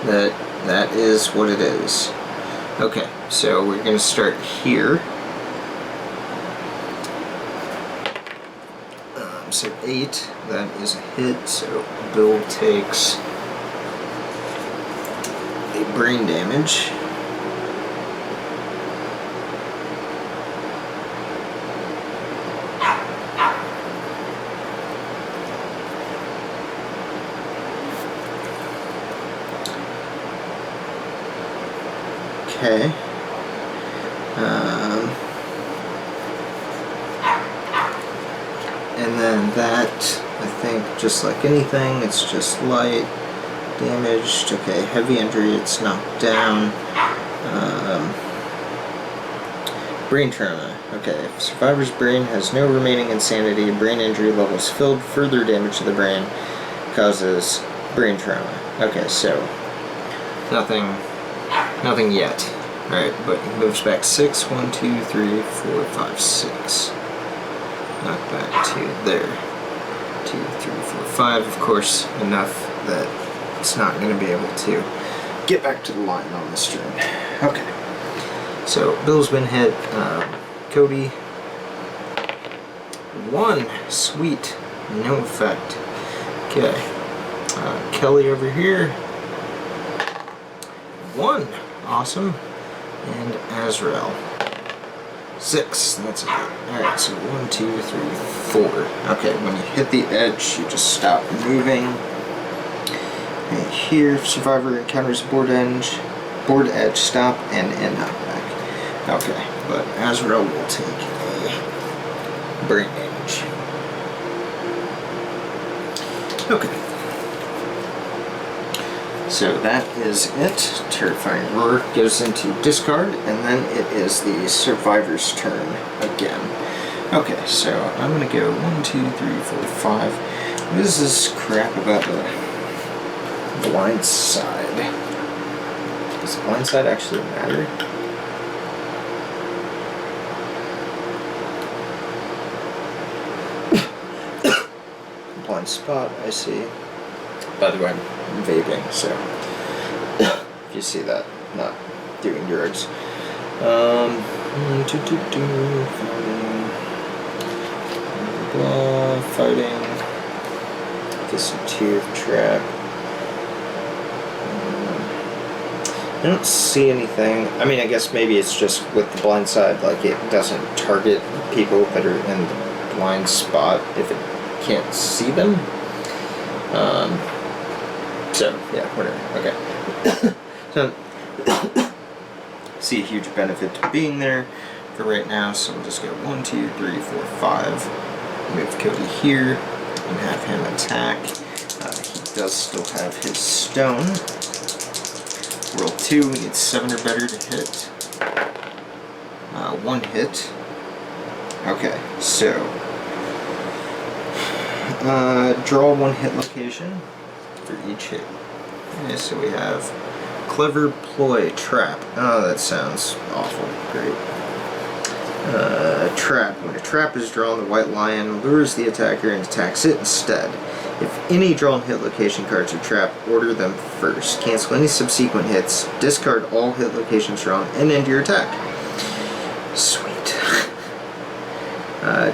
that that is what it is. Okay, so we're going to start here. So 8, that is a hit, so Bill takes a brain damage. Okay. And then that, I think, just like anything, it's just light, damaged. Okay, heavy injury, it's knocked down. Brain trauma. Okay, if survivor's brain has no remaining insanity, brain injury levels filled, further damage to the brain causes brain trauma. Okay, so nothing yet. Alright, but he moves back 6. 1, 2, 3, 4, 5, 6. knock back to there. 2, 3, 4, 5. Of course, enough that it's not going to be able to get back to the line on this turn. Okay. So Bill's been hit. Cody. 1. Sweet. No effect. Okay. Kelly over here. 1. Awesome. And Azrael. 6. That's it. Alright, so 1, 2, 3, 4. Okay, when you hit the edge, you just stop moving. And here, Survivor encounters board edge, stop, and end knockback. Okay, but Azrael will take a brain damage. Okay. So that is it. Terrifying Roar goes into discard, and then it is the Survivor's turn again. Okay, so I'm gonna go 1, 2, 3, 4, 5. What is this crap about the blind side? Does the blind side actually matter? Blind spot, I see. By the way, I'm vaping, so if you see that, not doing drugs. Fighting. Fisted Tooth Trap. I don't see anything. I mean, I guess maybe it's just with the blind side, like it doesn't target people that are in the blind spot if it can't see them. So, yeah, whatever. Okay. So, see a huge benefit to being there for right now, so we'll just go 1, 2, 3, 4, 5. Move Cody here and have him attack. He does still have his stone. Roll 2, we need 7 or better to hit. 1 hit. Okay, so draw 1 hit location for each hit. Okay, so we have Clever Ploy Trap. Oh, that sounds awful. Great. Trap. When a trap is drawn, the white lion lures the attacker and attacks it instead. If any drawn hit location cards are trapped, order them first. Cancel any subsequent hits, discard all hit locations drawn, and end your attack. Sweet.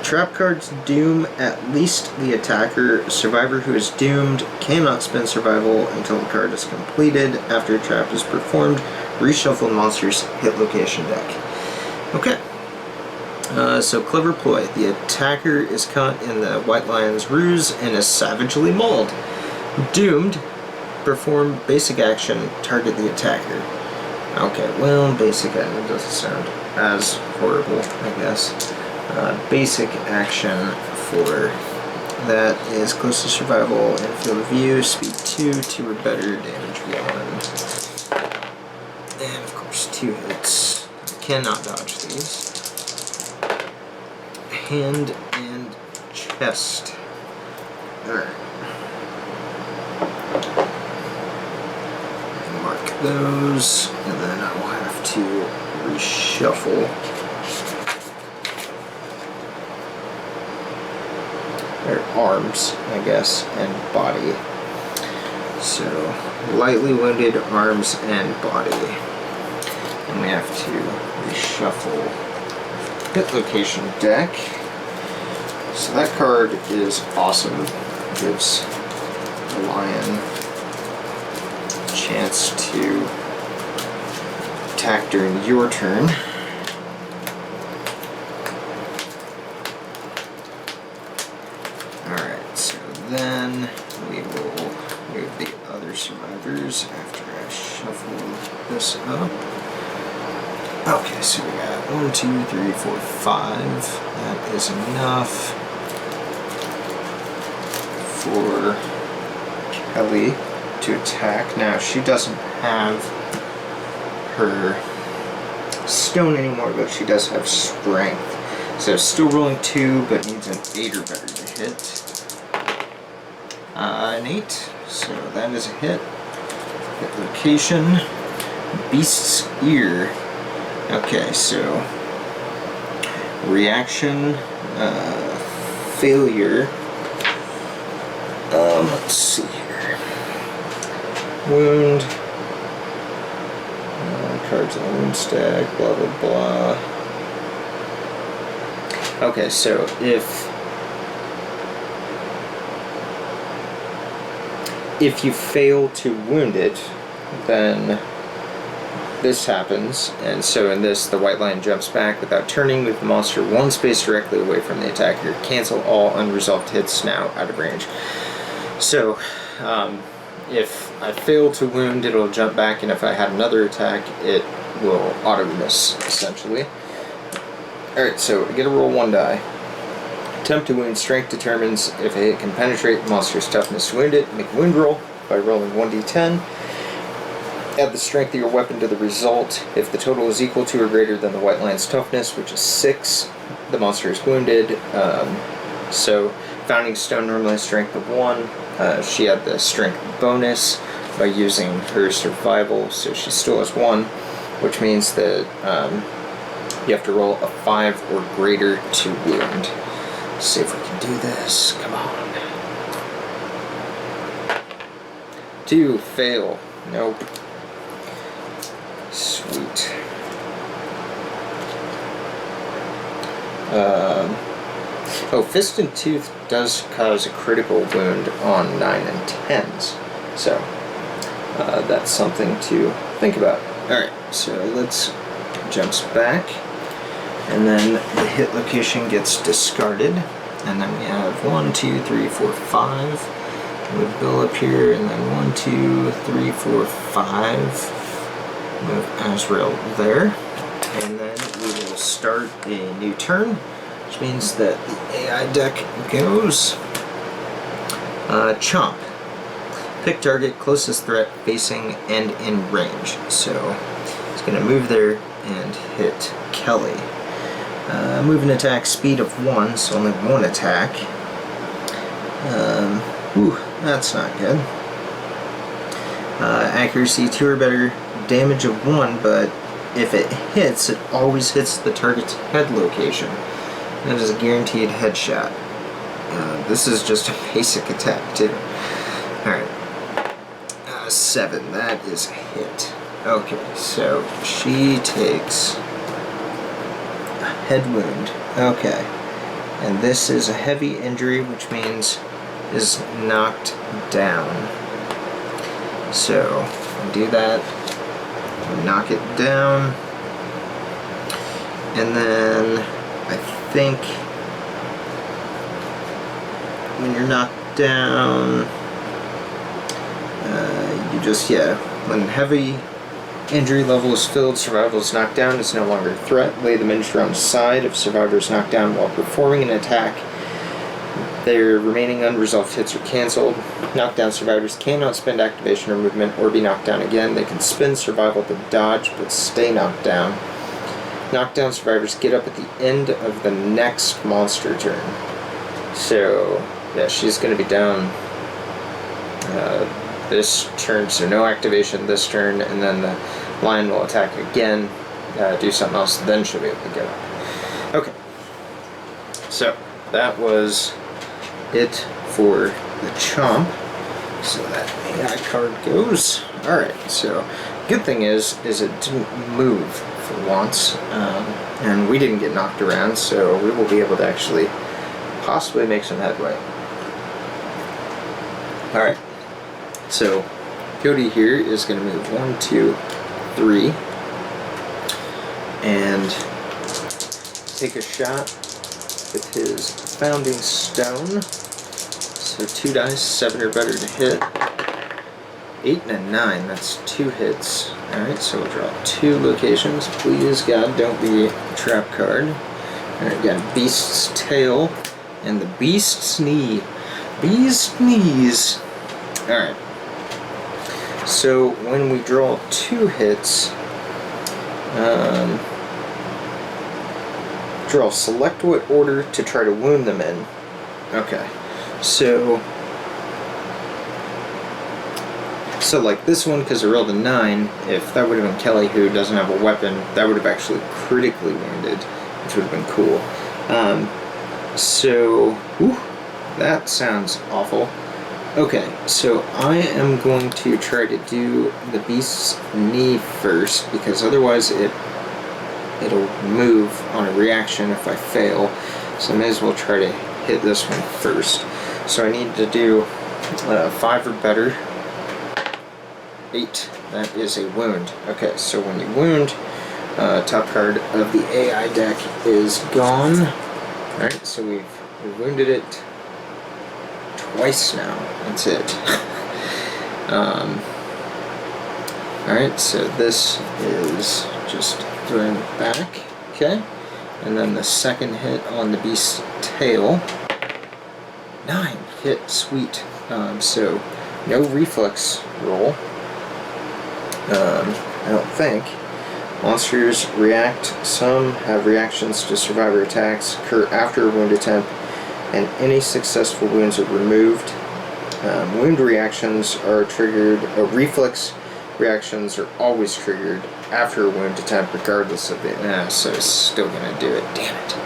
Trap cards doom at least the attacker. Survivor who is doomed cannot spend survival until the card is completed. After a trap is performed, reshuffle the monster's hit location deck. Okay. So Clever Ploy. The attacker is caught in the White Lion's ruse and is savagely mauled. Doomed. Perform basic action. Target the attacker. Okay, well, basic action doesn't sound as horrible, I guess. Basic action for that is close to survival and field of view, speed 2, 2 or better, damage 1. And of course 2 hits. Cannot dodge these. Hand and chest. Alright. Mark those, and then I will have to reshuffle their arms, I guess, and body. So, lightly wounded arms and body. And we have to reshuffle hit location deck. So that card is awesome. It gives the lion a chance to attack during your turn. Alright, so then we will move the other survivors after I shuffle this up. Okay, so we got 1, 2, 3, 4, 5. That is enough for Kelly to attack. Now, she doesn't have her stone anymore, but she does have strength. So still rolling 2, but needs an 8 or better to hit. An 8, so that is a hit. Hit location. Beast's Ear. Okay, so reaction failure. Let's see here. Wound. Cards on the wound stack, blah blah blah. Okay, so if you fail to wound it, then this happens, and so in this, the white line jumps back without turning, move the monster one space directly away from the attacker, cancel all unresolved hits now out of range. So, if I fail to wound, it'll jump back, and if I had another attack, it will auto-miss, essentially. Alright, so I get to roll 1 die. Attempt to wound strength determines if a hit can penetrate the monster's toughness to wound it. Make a wound roll by rolling 1d10. Add the strength of your weapon to the result. If the total is equal to or greater than the white line's toughness, which is 6, the monster is wounded. So, Founding Stone normally has strength of 1. She had the strength bonus by using her survival, so she still has 1, which means that you have to roll a 5 or greater to wound. Let's see if we can do this. Come on. 2, fail. Nope. Sweet. Oh, Fist and Tooth does cause a critical wound on 9 and 10s. So, that's something to think about. Alright, so let's jumps back. And then the hit location gets discarded. And then we have 1, 2, 3, 4, 5. Move Bill up here, and then 1, 2, 3, 4, 5. Move Azrael there. And then we will start a new turn, which means that the AI deck goes Chomp. Pick target, closest threat, facing, and in range. So it's going to move there and hit Kelly. Move and attack, speed of 1, so only 1 attack. That's not good. Accuracy 2 or better, damage of 1, but if it hits, it always hits the target's head location. That is a guaranteed headshot. This is just a basic attack, too. Alright. 7, that is a hit. Okay, so she takes a head wound. Okay. And this is a heavy injury, which means is knocked down. So, I'll do that. Knock it down. And then, I think, when you're knocked down, you just, when heavy injury level is filled, survival is knocked down, is no longer a threat. Lay the miniature on the side. If survivor is knocked down while performing an attack, their remaining unresolved hits are cancelled. Knockdown survivors cannot spend activation or movement or be knocked down again. They can spend survival to dodge, but stay knocked down. Knockdown survivors get up at the end of the next monster turn. So, yeah, she's going to be down this turn, so no activation this turn, and then the lion will attack again, do something else, then she'll be able to get up. Okay, so that was it for the Chomp. So that AI card goes. Alright, so good thing is it didn't move for once, and we didn't get knocked around, so we will be able to actually possibly make some headway. Alright, so Cody here is going to move 1, 2, 3, and take a shot with his Founding Stone. So 2 dice, 7 or better to hit. 8 and a 9, that's 2 hits. Alright, so we'll draw 2 locations. Please, God, don't be a trap card. Alright, got Beast's Tail and the Beast's Knee. Beast's Knees. Alright. So when we draw 2 hits, draw select what order to try to wound them in. Okay. So like this one, because I rolled a 9, if that would have been Kelly, who doesn't have a weapon, that would have actually critically wounded, which would have been cool. so, whew, that sounds awful. Okay, so I am going to try to do the beast's knee first, because otherwise it'll move on a reaction if I fail. So I may as well try to hit this one first. So I need to do 5 or better. 8. That is a wound. Okay, so when you wound, top card of the AI deck is gone. Alright, so we've wounded it twice now. That's it. Alright, so this is just throwing it back. Okay. And then the second hit on the beast's tail. 9 hit, sweet. So no reflex roll. I don't think. Monsters react. Some have reactions to survivor attacks occur after a wound attempt, and any successful wounds are removed. Wound reactions are triggered. Reflex reactions are always triggered after a wound attempt, regardless of it. So it's still gonna do it. Damn it.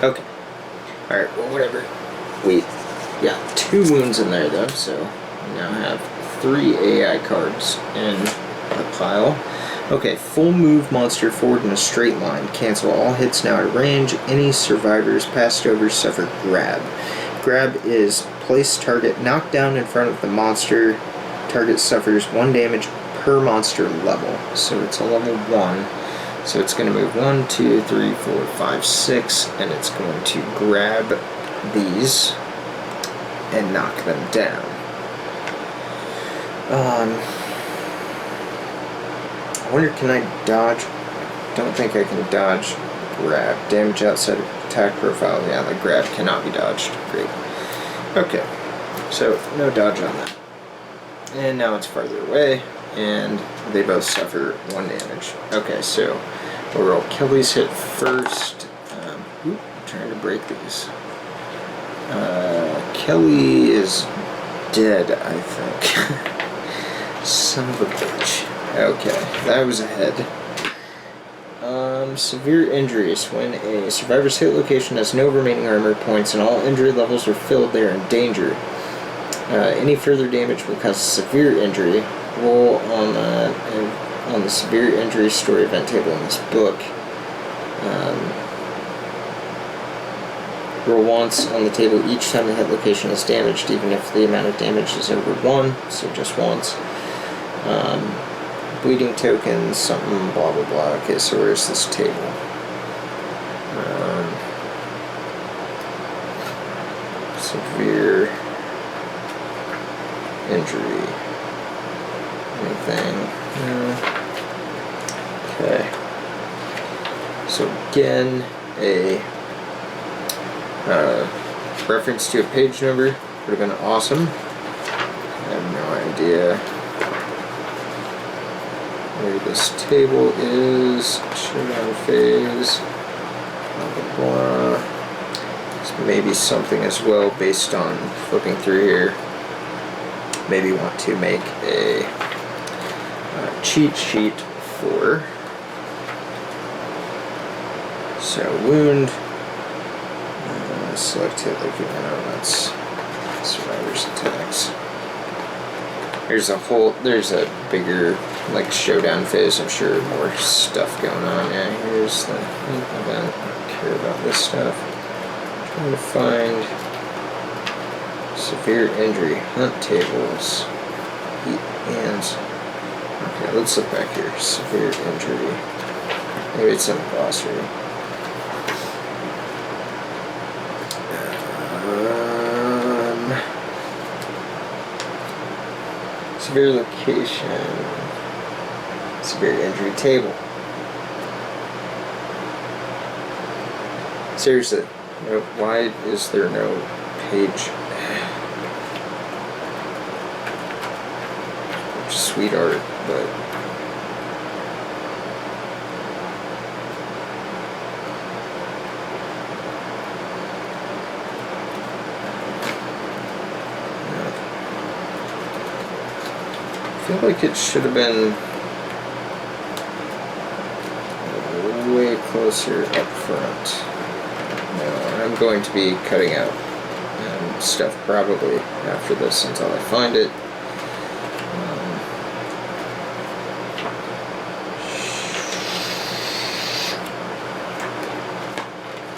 Okay. Alright, well, whatever. We got 2 wounds in there, though, so we now have 3 AI cards in the pile. Okay, full move monster forward in a straight line. Cancel all hits now at range. Any survivors passed over suffer grab. Grab is place target knocked down in front of the monster. Target suffers 1 damage per monster level. So it's a level 1. So it's going to move 1, 2, 3, 4, 5, 6, and it's going to grab these and knock them down. I wonder, can I dodge? Don't think I can dodge grab. Damage outside of attack profile. Yeah, the grab cannot be dodged. Great. Okay, so no dodge on that. And now it's farther away, and they both suffer 1 damage. Okay, so we'll roll Kelly's hit first. I'm trying to break these. Kelly is dead, I think. Son of a bitch. Okay, that was a head. Severe injuries. When a survivor's hit location has no remaining armor points and all injury levels are filled, they are in danger. Any further damage will cause severe injury. Roll on the severe injury story event table in this book. Roll once on the table each time the hit location is damaged, even if the amount of damage is over 1, so just once. Bleeding tokens, something, blah blah blah. Okay, so where's this table? Severe injury. Anything? No. Okay. So again, a reference to a page number would have been awesome. I have no idea where this table is. Showdown phase. Blah blah blah. This may be something as well based on flipping through here. Maybe want to make a cheat sheet for. So wound. Select hit like that's survivor's attacks. There's a bigger like showdown phase, I'm sure more stuff going on. Yeah, here's the event. I don't care about this stuff. I'm trying to find severe injury, hunt tables, heat hands. Okay, let's look back here. Severe injury. Maybe it's in the glossary. Severe location, severe injury table. Seriously, why is there no page? Sweet art, but I feel like it should have been way closer up front. No, I'm going to be cutting out stuff probably after this until I find it.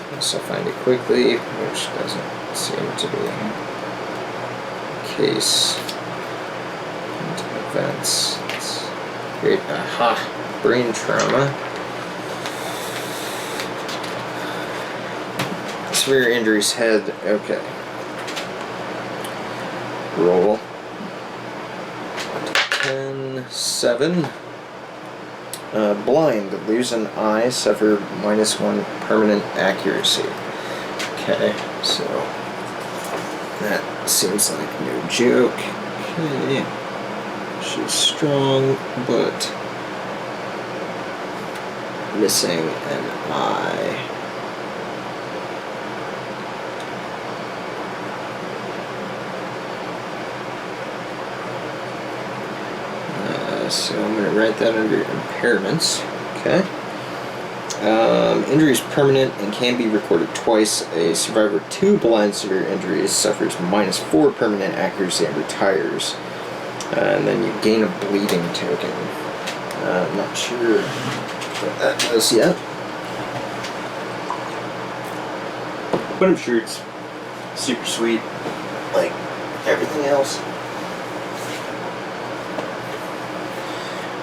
Unless I find it quickly, which doesn't seem to be the case. Into events. Let's create brain trauma. Severe injuries, head. Okay. Roll. 10, 7. Blind, lose an eye, suffer -1 permanent accuracy. Okay, so that seems like no joke. Okay, she's strong, but missing an eye. So I'm going to write that under impairments. Okay. Injury is permanent and can be recorded twice. A survivor of 2 blind severe injuries suffers -4 permanent accuracy and retires. And then you gain a bleeding token. I'm not sure what that does yet. But I'm sure it's super sweet, like everything else.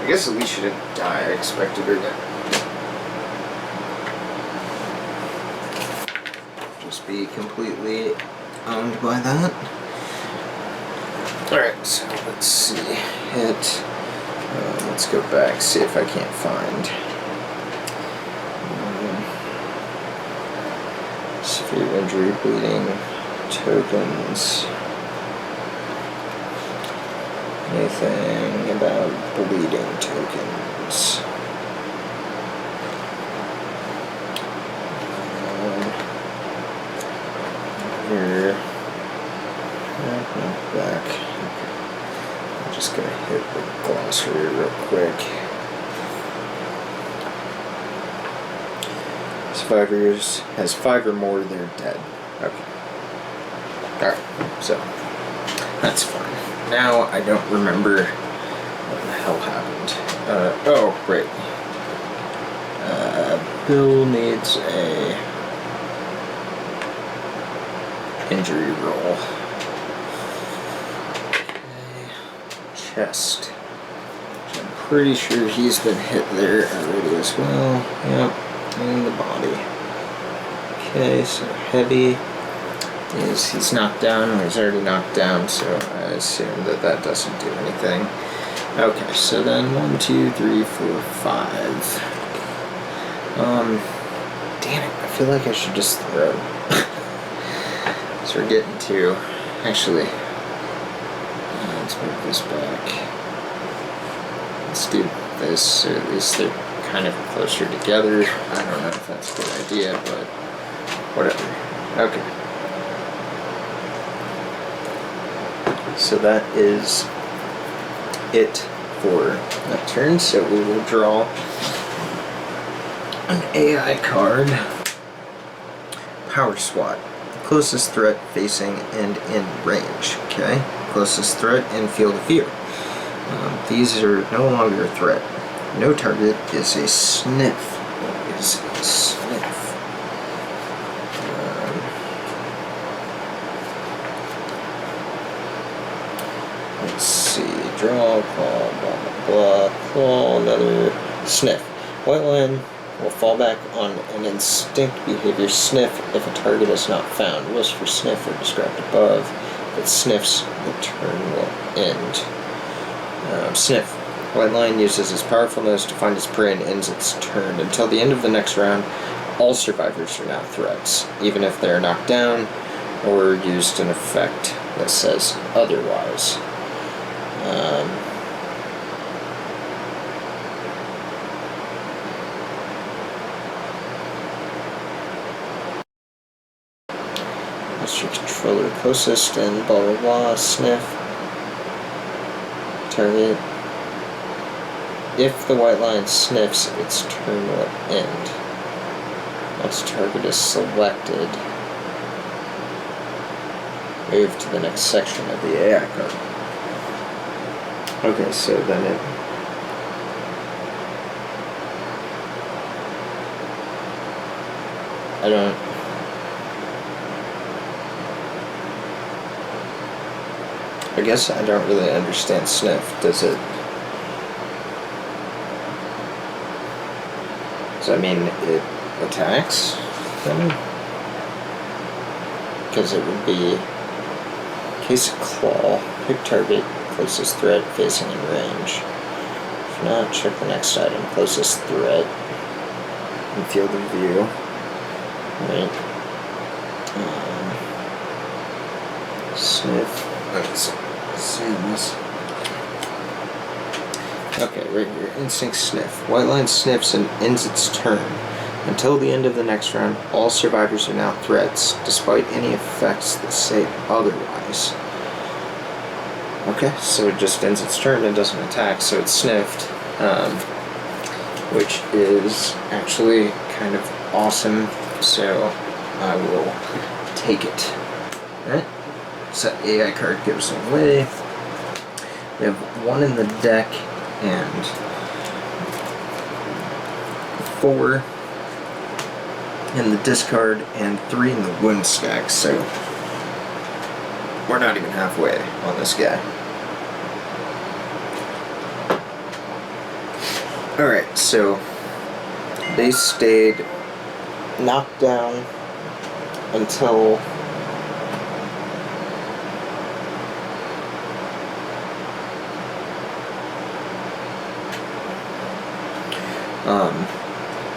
I guess at least she didn't die. I expected her to just be completely owned by that. Alright, so let's see. Hit. Let's go back, see if I can't find severe injury, bleeding, tokens. Anything about bleeding tokens? Here. Back. I'm just gonna hit the glossary real quick. Survivors has 5 or more, they're dead. Okay. Alright, so that's fine. Now I don't remember what the hell happened. Oh, right. Bill needs a injury roll. Okay. Chest. Which I'm pretty sure he's been hit there already as well. Yep. And the body. Okay, so heavy. He's knocked down, or he's already knocked down, so I assume that doesn't do anything. Okay, so then 1, 2, 3, 4, 5. Damn it, I feel like I should just throw. So we're getting to, actually, let's move this back. Let's do this, so at least they're kind of closer together. I don't know if that's a good idea, but whatever. Okay. So that is it for that turn. So we will draw an AI card. Power SWAT. Closest threat facing and in range. Okay. Closest threat in field of view. These are no longer a threat. No target is a sniff. What is a sniff? Let's see. Draw, claw, blah, blah, blah. Claw, another sniff. White line will fall back on an instinct behavior sniff if a target is not found. Rules for sniff are described above. If it sniffs, the turn will end. Sniff. White line uses its powerful nose to find its prey and ends its turn. Until the end of the next round, all survivors are now threats, even if they are knocked down or used an effect that says otherwise. Master controller closest and blah blah blah. Sniff. Target. If the white line sniffs, its turn will end. Once target is selected, move to the next section of the AI card. Okay, so then it... I guess I don't really understand sniff. Does that mean it attacks them? Because it would be case of claw, pick target, closest threat facing in range. If not, check the next item, closest threat in field of view. Right. Sniff. Let's see this. Okay, right here. Instinct sniff. White line sniffs and ends its turn. Until the end of the next round, all survivors are now threats, despite any effects that say otherwise. Okay, so it just ends its turn and doesn't attack, so it's sniffed, which is actually kind of awesome, so I will take it. Alright, so that AI card goes away. We have 1 in the deck and 4 in the discard and 3 in the wound stack, so we're not even halfway on this guy. Alright, so they stayed knocked down until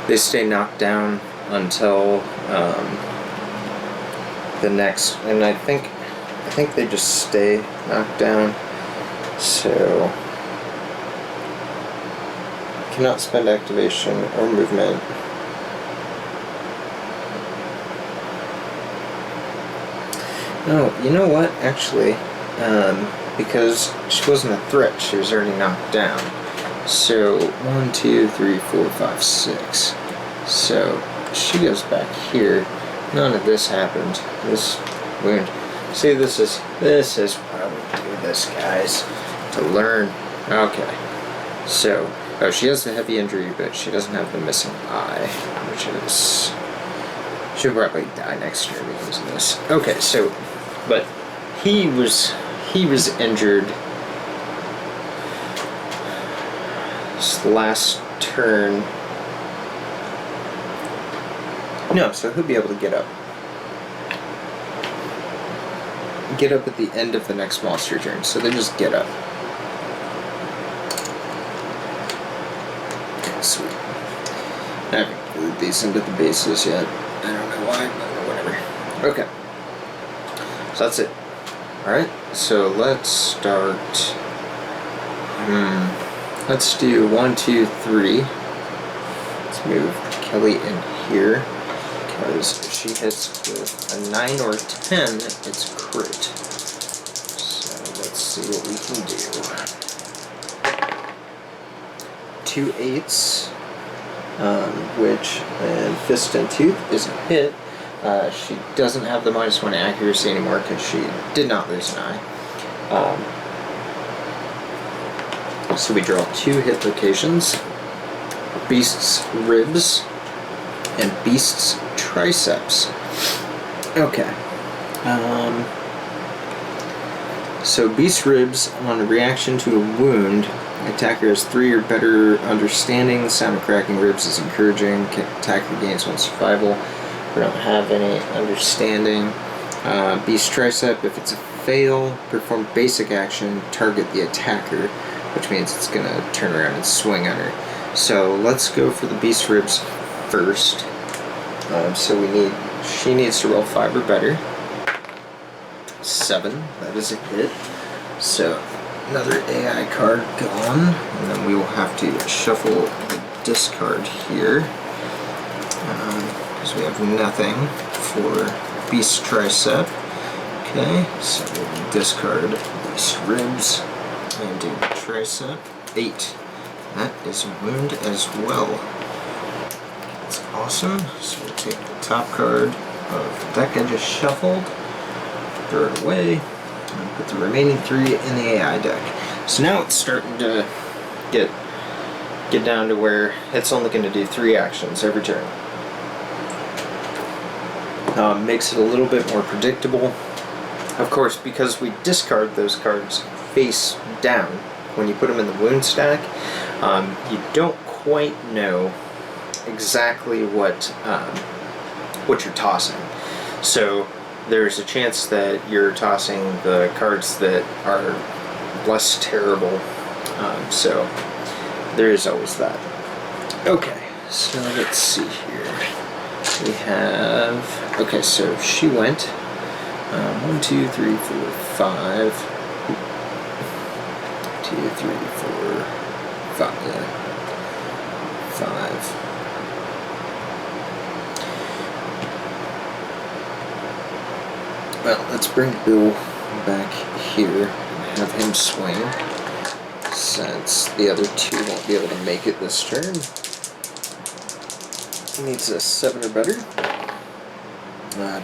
they stay knocked down until the next, and I think they just stay knocked down, so cannot spend activation or movement. No, you know what, actually, because she wasn't a threat, she was already knocked down. So 1, 2, 3, 4, 5, 6. So she goes back here. None of this happened. This wound. See, this is why we do this, guys, to learn. Okay. So, oh, she has the heavy injury, but she doesn't have the missing eye, which is, she'll probably die next year because of this. Okay, so, but he was injured this last turn. No, so he'll be able to get up. Get up at the end of the next monster turn, so they just get up. Sweet. I haven't glued these into the bases yet. I don't know why, but whatever. Okay. So that's it. Alright, so let's start. Let's do 1, 2, 3. Let's move Kelly in here. Because if she hits with a 9 or a 10, it's crit. So let's see what we can do. 2 8s, which, and Fist and Tooth is a hit. She doesn't have the -1 accuracy anymore because she did not lose an eye. So we draw 2 hit locations, Beast's Ribs and Beast's Triceps. Okay. So Beast's Ribs, on a reaction to a wound, attacker has 3 or better understanding. The sound of cracking ribs is encouraging. Attacker gains 1 survival. We don't have any understanding. Beast Tricep, if it's a fail, perform basic action, target the attacker, which means it's going to turn around and swing on her. So let's go for the Beast Ribs first. So she needs to roll 5 or better. 7, that is a hit. So another AI card gone, and then we will have to shuffle the discard here, because we have nothing for Beast Tricep. Okay, so we'll discard Beast Ribs and do Tricep. 8. That is a wound as well. That's awesome. So we'll take the top card of the deck I just shuffled. throw it away, and put the remaining 3 in the AI deck. So now it's starting to get down to where it's only going to do 3 actions every turn. Makes it a little bit more predictable. Of course, because we discard those cards face down when you put them in the wound stack, you don't quite know exactly what you're tossing. So there's a chance that you're tossing the cards that are less terrible. So there is always that. Okay, so let's see here. We have, okay, so she went 1, 2, 3, 4, 5. 2, 3, 4, 5, yeah. 5. Well, let's bring Bill back here and have him swing, since the other 2 won't be able to make it this turn. He needs a 7 or better.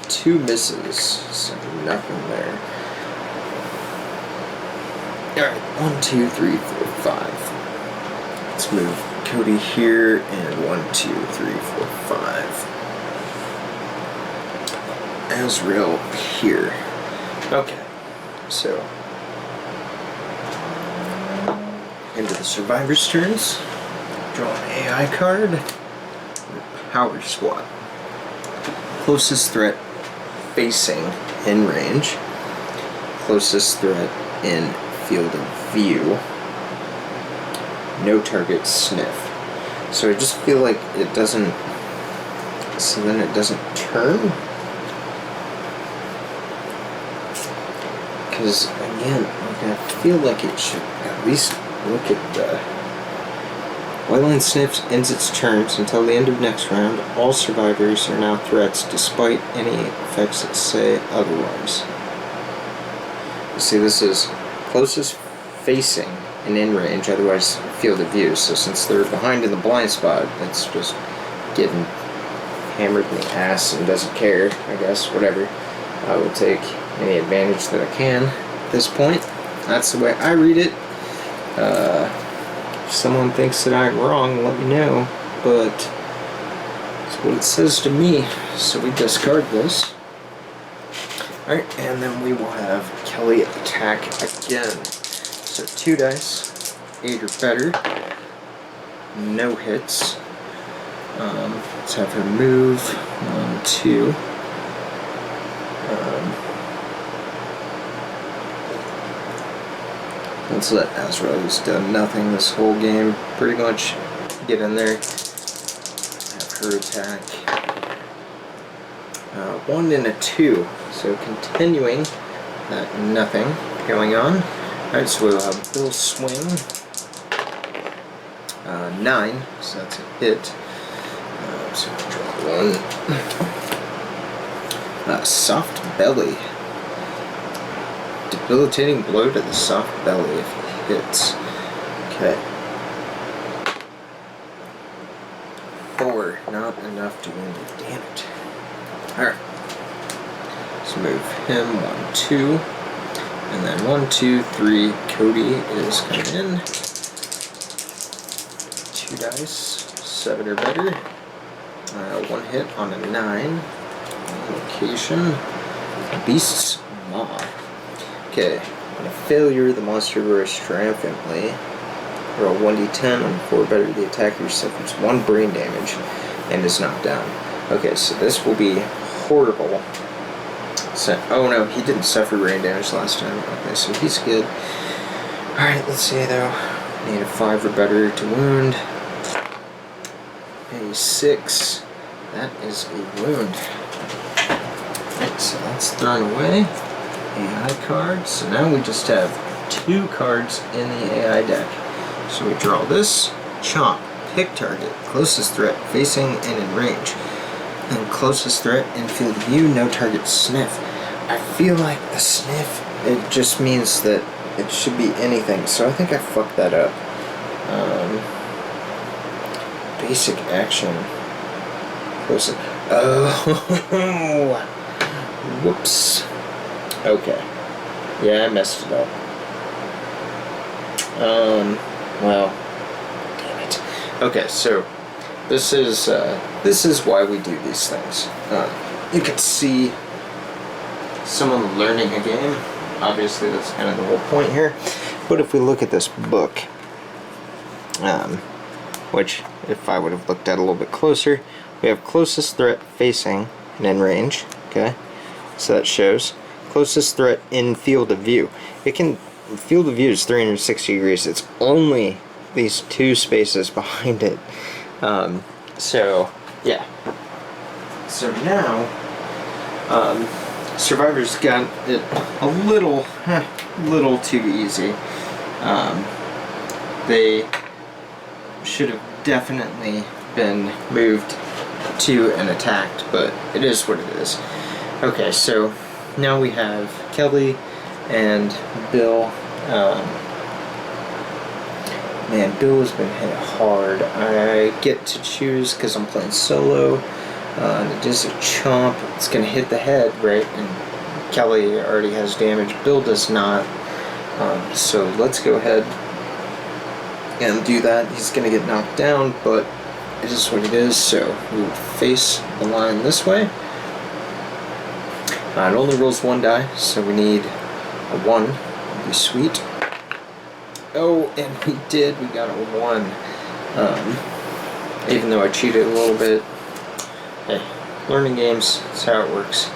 2 misses, so nothing there. Alright, 1, 2, 3, 4, 5. Let's move Cody here, and 1, 2, 3, 4, 5. Azrael here. Okay, so into the survivors' turns. Draw an AI card. Power Squad. Closest threat facing in range. Closest threat in field of view. No target sniff. So I just feel like it doesn't. So then it doesn't turn. Because again, like, I feel like it should at least look at the. Wildland Sniffs ends its turns until the end of next round. All survivors are now threats despite any effects that say otherwise. You see, this is closest facing and in range, otherwise field of view. So since they're behind in the blind spot, it's just getting hammered in the ass and doesn't care, I guess, whatever. I will take any advantage that I can at this point. That's the way I read it. If someone thinks that I'm wrong, let me know, but it's what it says to me. So we discard this. Alright, and then we will have Kelly attack again. So 2 dice, 8 or better, no hits. Let's have her move 1, 2. Let's let Azrael, who's done nothing this whole game, pretty much get in there. Have her attack. 1 and a 2. So continuing that nothing going on. Alright, so we'll have Bill swing. 9, so that's a hit. So we'll draw 1. Soft belly. Debilitating blow to the soft belly if he hits. Okay. 4, not enough to win. Damn it. Alright. Let's move him 1, 2. And then 1, 2, 3. Cody is coming in. 2 dice. 7 or better. 1 hit on a 9. Location. Beast's Maw. Okay, on a failure, the monster roars triumphantly. Roll 1d10 on 4 or better. The attacker suffers 1 brain damage and is knocked down. Okay, so this will be horrible. So, oh no, he didn't suffer brain damage last time. Okay, so he's good. Alright, let's see though. Need a 5 or better to wound. A 6. That is a wound. Alright, so that's thrown away. AI card. So now we just have 2 cards in the AI deck. So we draw this, chomp, pick target, closest threat facing and in range. And closest threat in field of view, no target sniff. I feel like the sniff, it just means that it should be anything. So I think I fucked that up. Basic action. Close. Oh, whoops. Okay. Yeah, I messed it up. Well, damn it. Okay, so this is why we do these things. You can see someone learning a game. Obviously, that's kind of the whole point here. But if we look at this book, which if I would have looked at a little bit closer, we have closest threat facing and in range. Okay, so that shows closest threat in field of view. Field of view is 360 degrees. It's only these two spaces behind it. So yeah. So now, Survivors got it a little too easy. They should have definitely been moved to and attacked, but it is what it is. Okay, so now we have Kelly and Bill. Man, Bill has been hit hard. I get to choose because I'm playing solo. It is a chomp. It's going to hit the head, right? And Kelly already has damage. Bill does not. So let's go ahead and do that. He's going to get knocked down, but it is what it is. So we will face the line this way. It only rolls one die, so we need a 1. That'd be sweet. Oh, and we did. We got a 1. Even though I cheated a little bit. Hey, learning games, that's how it works.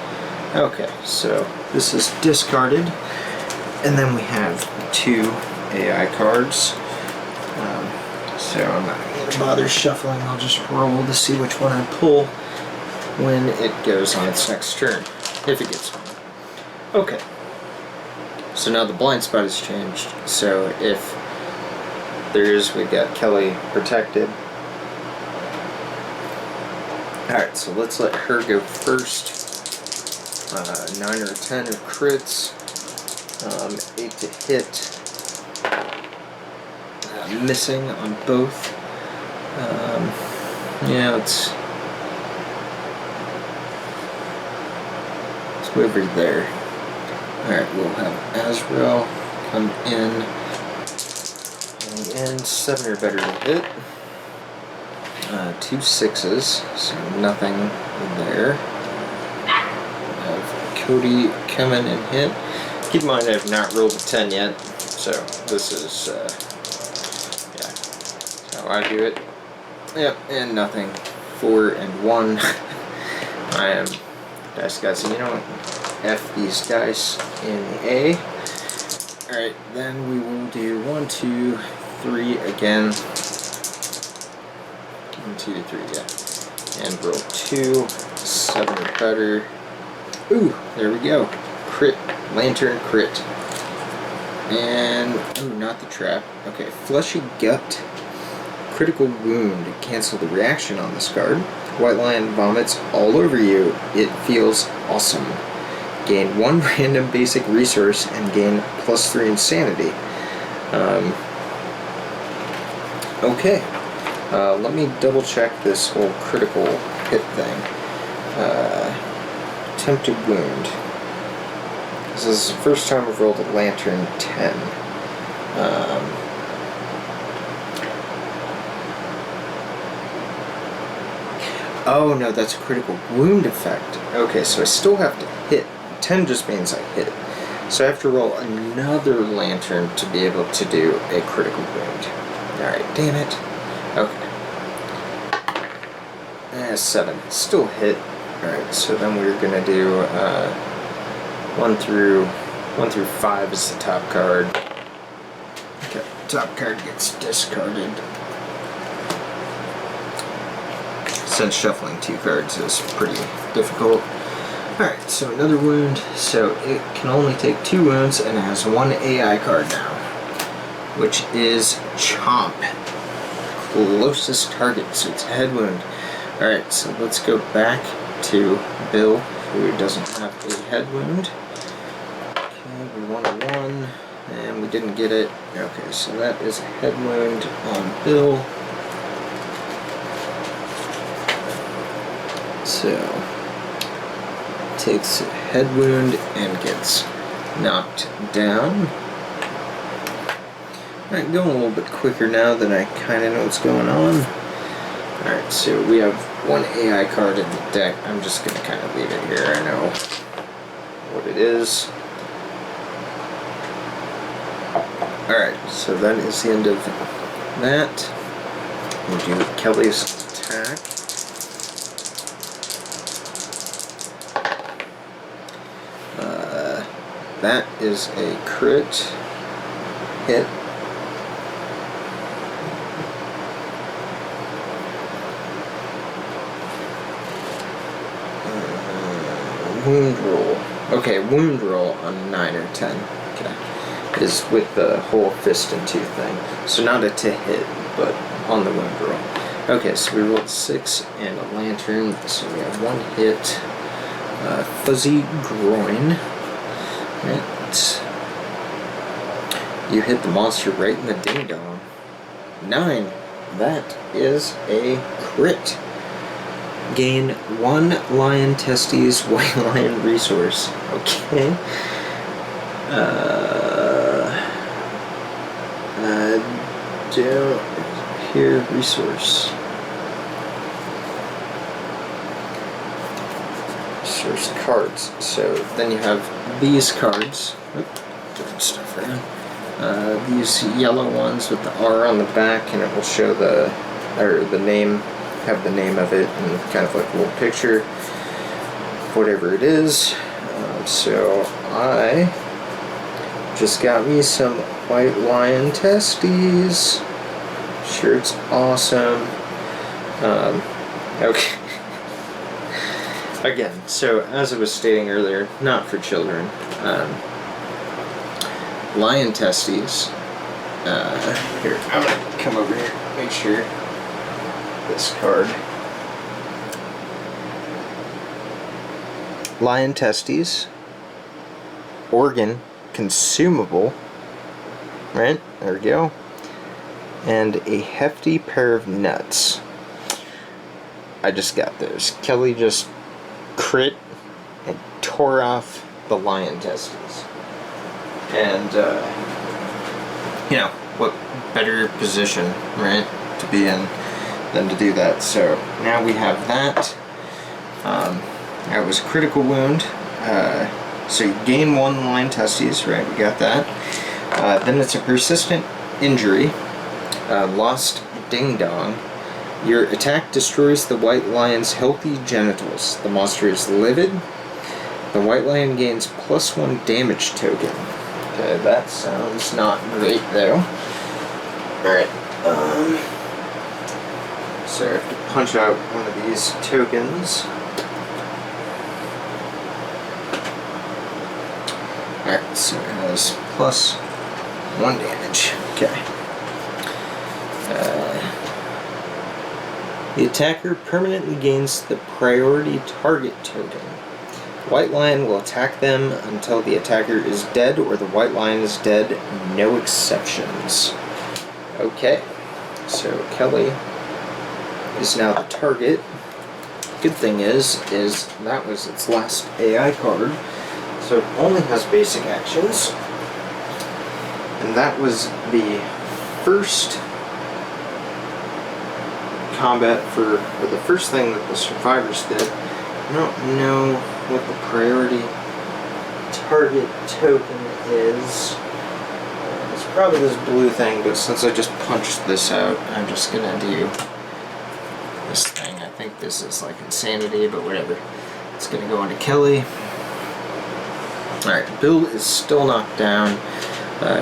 Okay, so this is discarded. And then we have 2 AI cards. So I'm not going to bother shuffling. I'll just roll to see which one I pull when it goes on its next turn. If it gets one. Okay. So now the blind spot has changed. So if we've got Kelly protected. Alright, so let's let her go first. 9 or 10 are crits. 8 to hit. Missing on both. Yeah, let's go over there. Alright, we'll have Azrael come in. And 7 or better to hit. 2 6s, so nothing there. Have Cody come in and hit. Keep in mind I have not rolled a 10 yet, so this is how I do it. Yep, and nothing. 4 and 1. I am dice guy, so you know what? F these dice in the A. Alright, then we will do 1, 2, 3 again. 1, 2, 3, yeah. And roll 2, 7 or better. Ooh, there we go. Crit, lantern crit. And, ooh, not the trap. Okay, fleshy gut. Critical wound. Cancel the reaction on this card. White lion vomits all over you. It feels awesome. Gain 1 random basic resource and gain +3 insanity. Okay. Let me double check this whole critical hit thing. Attempted wound. This is the first time I've rolled a lantern 10. Oh no, that's a critical wound effect. Okay, so I still have to hit. 10 just means I hit. So I have to roll another lantern to be able to do a critical wound. Alright, damn it. Okay. 7. Still hit. Alright, so then we're gonna do 1 through 5 is the top card. Okay, top card gets discarded. Since shuffling 2 cards is pretty difficult. Alright, so another wound. So it can only take 2 wounds and it has 1 AI card now, which is Chomp. Closest target, so it's a head wound. Alright, so let's go back to Bill, who doesn't have a head wound. Okay, we won a 1, and we didn't get it. Okay, so that is a head wound on Bill. So takes a head wound and gets knocked down. Alright, going a little bit quicker now that I kind of know what's going on. Alright, so we have one AI card in the deck. I'm just going to kind of leave it here. I know what it is. Alright, so that is the end of that. We'll do Kelly's attack. That is a crit hit. Wound roll. Okay, wound roll on 9 or 10. Okay. Is with the whole fist and tooth thing. So not a to hit, but on the wound roll. Okay, so we rolled 6 and a lantern. So we have 1 hit. Fuzzy groin. Right. You hit the monster right in the ding dong. 9. That is a crit. Gain 1 lion testes, white lion resource. Okay. Down here, resource. Resource cards. So then you have these cards. Different stuff around. These yellow ones with the R on the back, and it will show the name. Have the name of it and kind of like a little picture, whatever it is. So I just got me some white lion testes. Sure, it's awesome. Okay. Again, so as I was stating earlier, not for children. Lion testes. Here, I'm gonna come over here, make sure. This card. Lion testes. Organ. Consumable. Right? There we go. And a hefty pair of nuts. I just got those. Kelly just crit and tore off the lion testes. And, you know, what better position, right, to be in than to do that. So now we have that. That was a critical wound. So you gain 1 lion testes, right? We got that. Then it's a persistent injury. Lost ding dong. Your attack destroys the white lion's healthy genitals. The monster is livid. The white lion gains +1 damage token. Okay, that sounds not great though. Alright. So I have to punch out one of these tokens. Alright, so it has +1 damage. Okay. The attacker permanently gains the priority target token. White lion will attack them until the attacker is dead or the white lion is dead. No exceptions. Okay. So Kelly is now the target. Good thing is that was its last AI card, so it only has basic actions, and that was the first combat or the first thing that the survivors did. I don't know what the priority target token is. It's probably this blue thing, but since I just punched this out, I'm just gonna do this thing. I think this is like insanity, but whatever. It's gonna go into Kelly. Alright, Bill is still knocked down.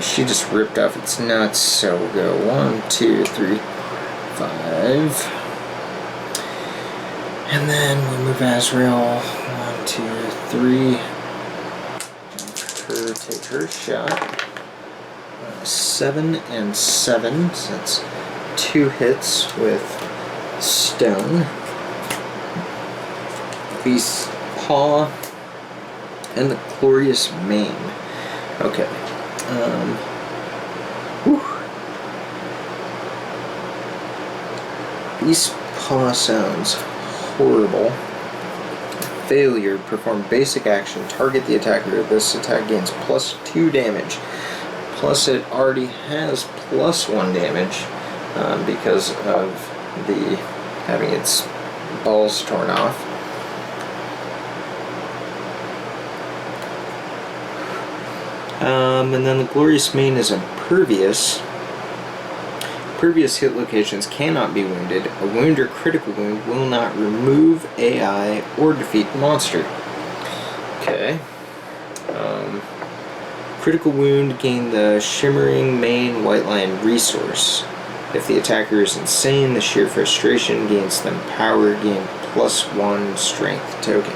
She just ripped off its nuts, so we'll go 1, 2, 3, 5. And then we'll move Azrael. 1, 2, 3. Take her shot. 7 and 7, so that's 2 hits with stone. Beast's paw and the glorious mane. Okay. Beast's paw sounds horrible. failure, perform basic action, target the attacker. This attack gains +2 damage. Plus it already has +1 damage because of the having its balls torn off. And then the Glorious Mane is impervious. Previous hit locations cannot be wounded. A wound or critical wound will not remove AI or defeat the monster. Okay. Critical wound, gain the Shimmering Mane White Lion resource. If the attacker is insane, the sheer frustration gains them power, gain +1 strength token.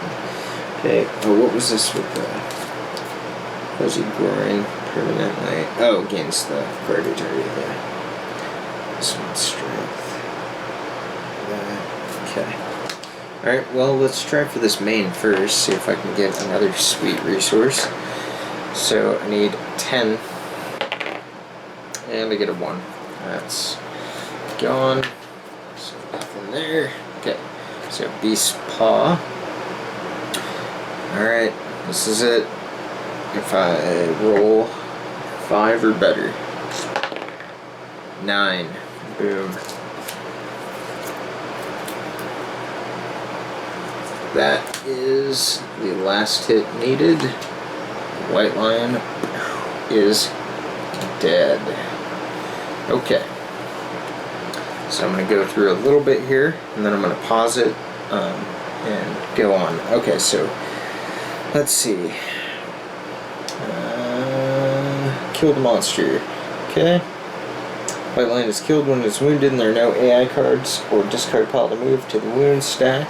Okay, what was this with the fuzzy groin permanently? Oh, against the priority target, yeah. This one's strength. Okay. Alright, well, let's try for this main first, see if I can get another sweet resource. So I need 10. And I get a 1. That's gone. So nothing there. Okay. So Beast Paw. Alright, this is it. If I roll 5 or better. 9. Boom. That is the last hit needed. White Lion is dead. Okay. So I'm going to go through a little bit here, and then I'm going to pause it and go on. Okay, so let's see. Kill the monster. Okay. White Lion is killed when it is wounded and there are no AI cards, or discard pile to move to the wound stack.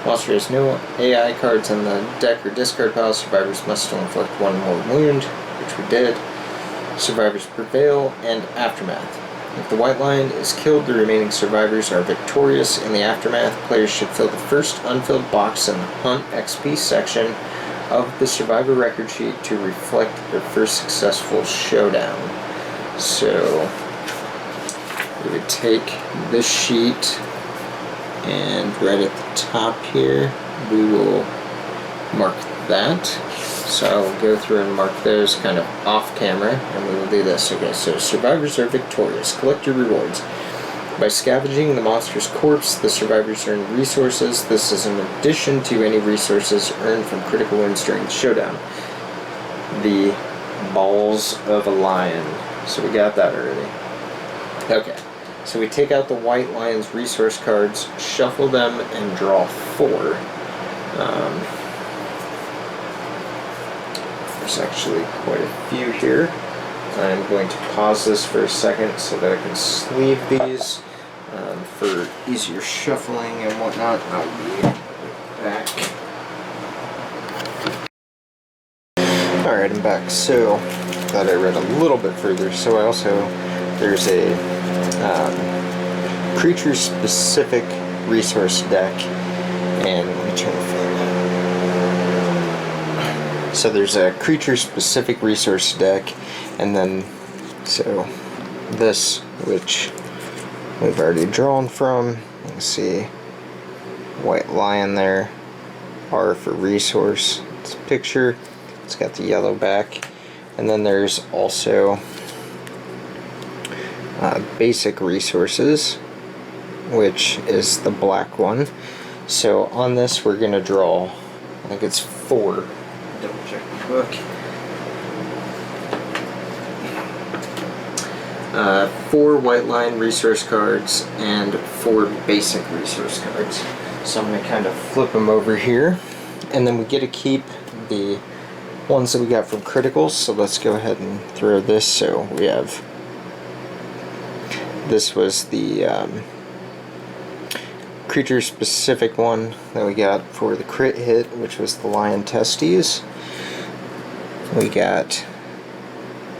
Monster has no AI cards on the deck or discard pile. Survivors must still inflict 1 more wound, which we did. Survivors prevail, and Aftermath. If the White Lion is killed, the remaining survivors are victorious. In the Aftermath, players should fill the first unfilled box in the Hunt XP section of the Survivor record sheet to reflect their first successful showdown. So we would take this sheet, and right at the top here we will mark that. So I will go through and mark those kind of off camera, and we will do this. Okay, so survivors are victorious. Collect your rewards. By scavenging the monster's corpse, the survivors earn resources. This is in addition to any resources earned from critical wounds during the showdown. The Balls of a Lion. So we got that already. Okay. So we take out the White Lion's resource cards, shuffle them, and draw 4. There's actually quite a few here. I'm going to pause this for a second so that I can sleeve these for easier shuffling and whatnot. I'll be back. Alright, I'm back. So, thought I read a little bit further. So I also, there's a creature-specific resource deck, and let me turn the fan on. So there's a creature-specific resource deck, and then so this, which we've already drawn from. You can see White Lion there, R for resource. It's a picture. It's got the yellow back, and then there's also basic resources, which is the black one. So on this we're going to draw, I think it's 4. Double check the book. 4 White Lion resource cards and 4 basic resource cards. So I'm going to kind of flip them over here, and then we get to keep the ones that we got from criticals. So let's go ahead and throw this. So we have, this was the creature specific one that we got for the crit hit, which was the lion testes. We got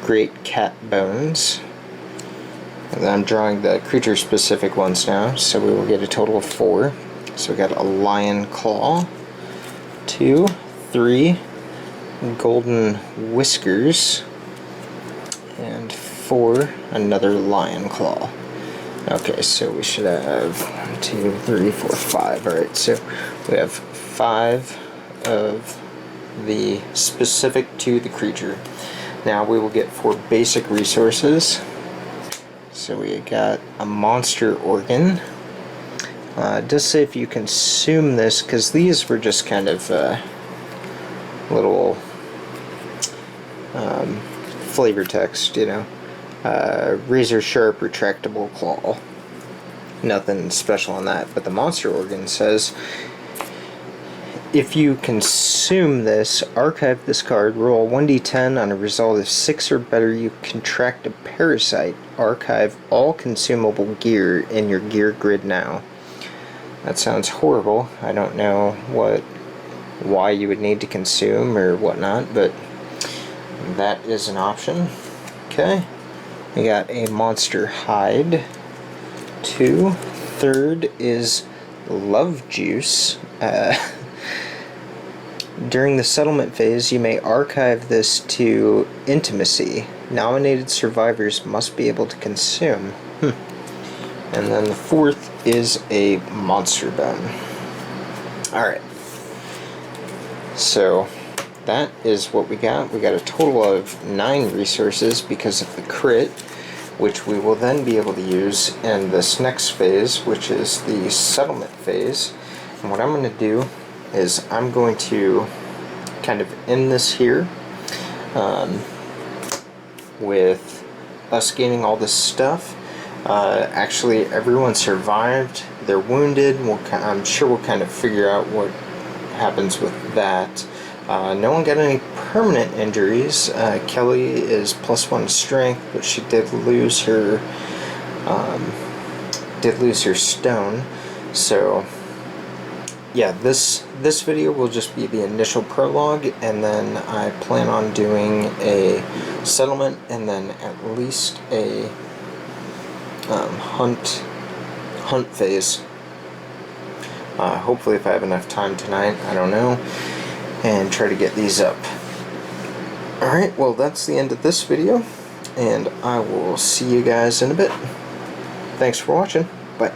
great cat bones, and then I'm drawing the creature specific ones now, so we will get a total of 4. So we got a lion claw, 2, 3 golden whiskers, and 4 another lion claw. Okay, so we should have 1, 2, 3, 4, 5. Alright, so we have 5 of the specific to the creature. Now we will get 4 basic resources. So we got a monster organ. It does say if you consume this, because these were just kind of little flavor text, you know. Razor sharp retractable claw. Nothing special on that, but the monster organ says if you consume this, archive this card, roll 1d10 on a result of 6 or better, you contract a parasite. Archive all consumable gear in your gear grid now. That sounds horrible. I don't know why you would need to consume or whatnot, but that is an option. Okay, we got a monster hide. 2. Third is love juice. During the settlement phase, you may archive this to intimacy. Nominated survivors must be able to consume. And then the 4th is a monster bone. Alright. So, that is what we got. We got a total of 9 resources because of the crit, which we will then be able to use in this next phase, which is the settlement phase. And what I'm going to do is I'm going to kind of end this here with us gaining all this stuff. Actually, everyone survived. They're wounded. I'm sure we'll kind of figure out what happens with that. No one got any permanent injuries. Kelly is +1 strength, but she did lose her stone. So yeah, this video will just be the initial prologue, and then I plan on doing a settlement and then at least a hunt phase. Hopefully, if I have enough time tonight, I don't know, and try to get these up. Alright, well, that's the end of this video, and I will see you guys in a bit. Thanks for watching. Bye.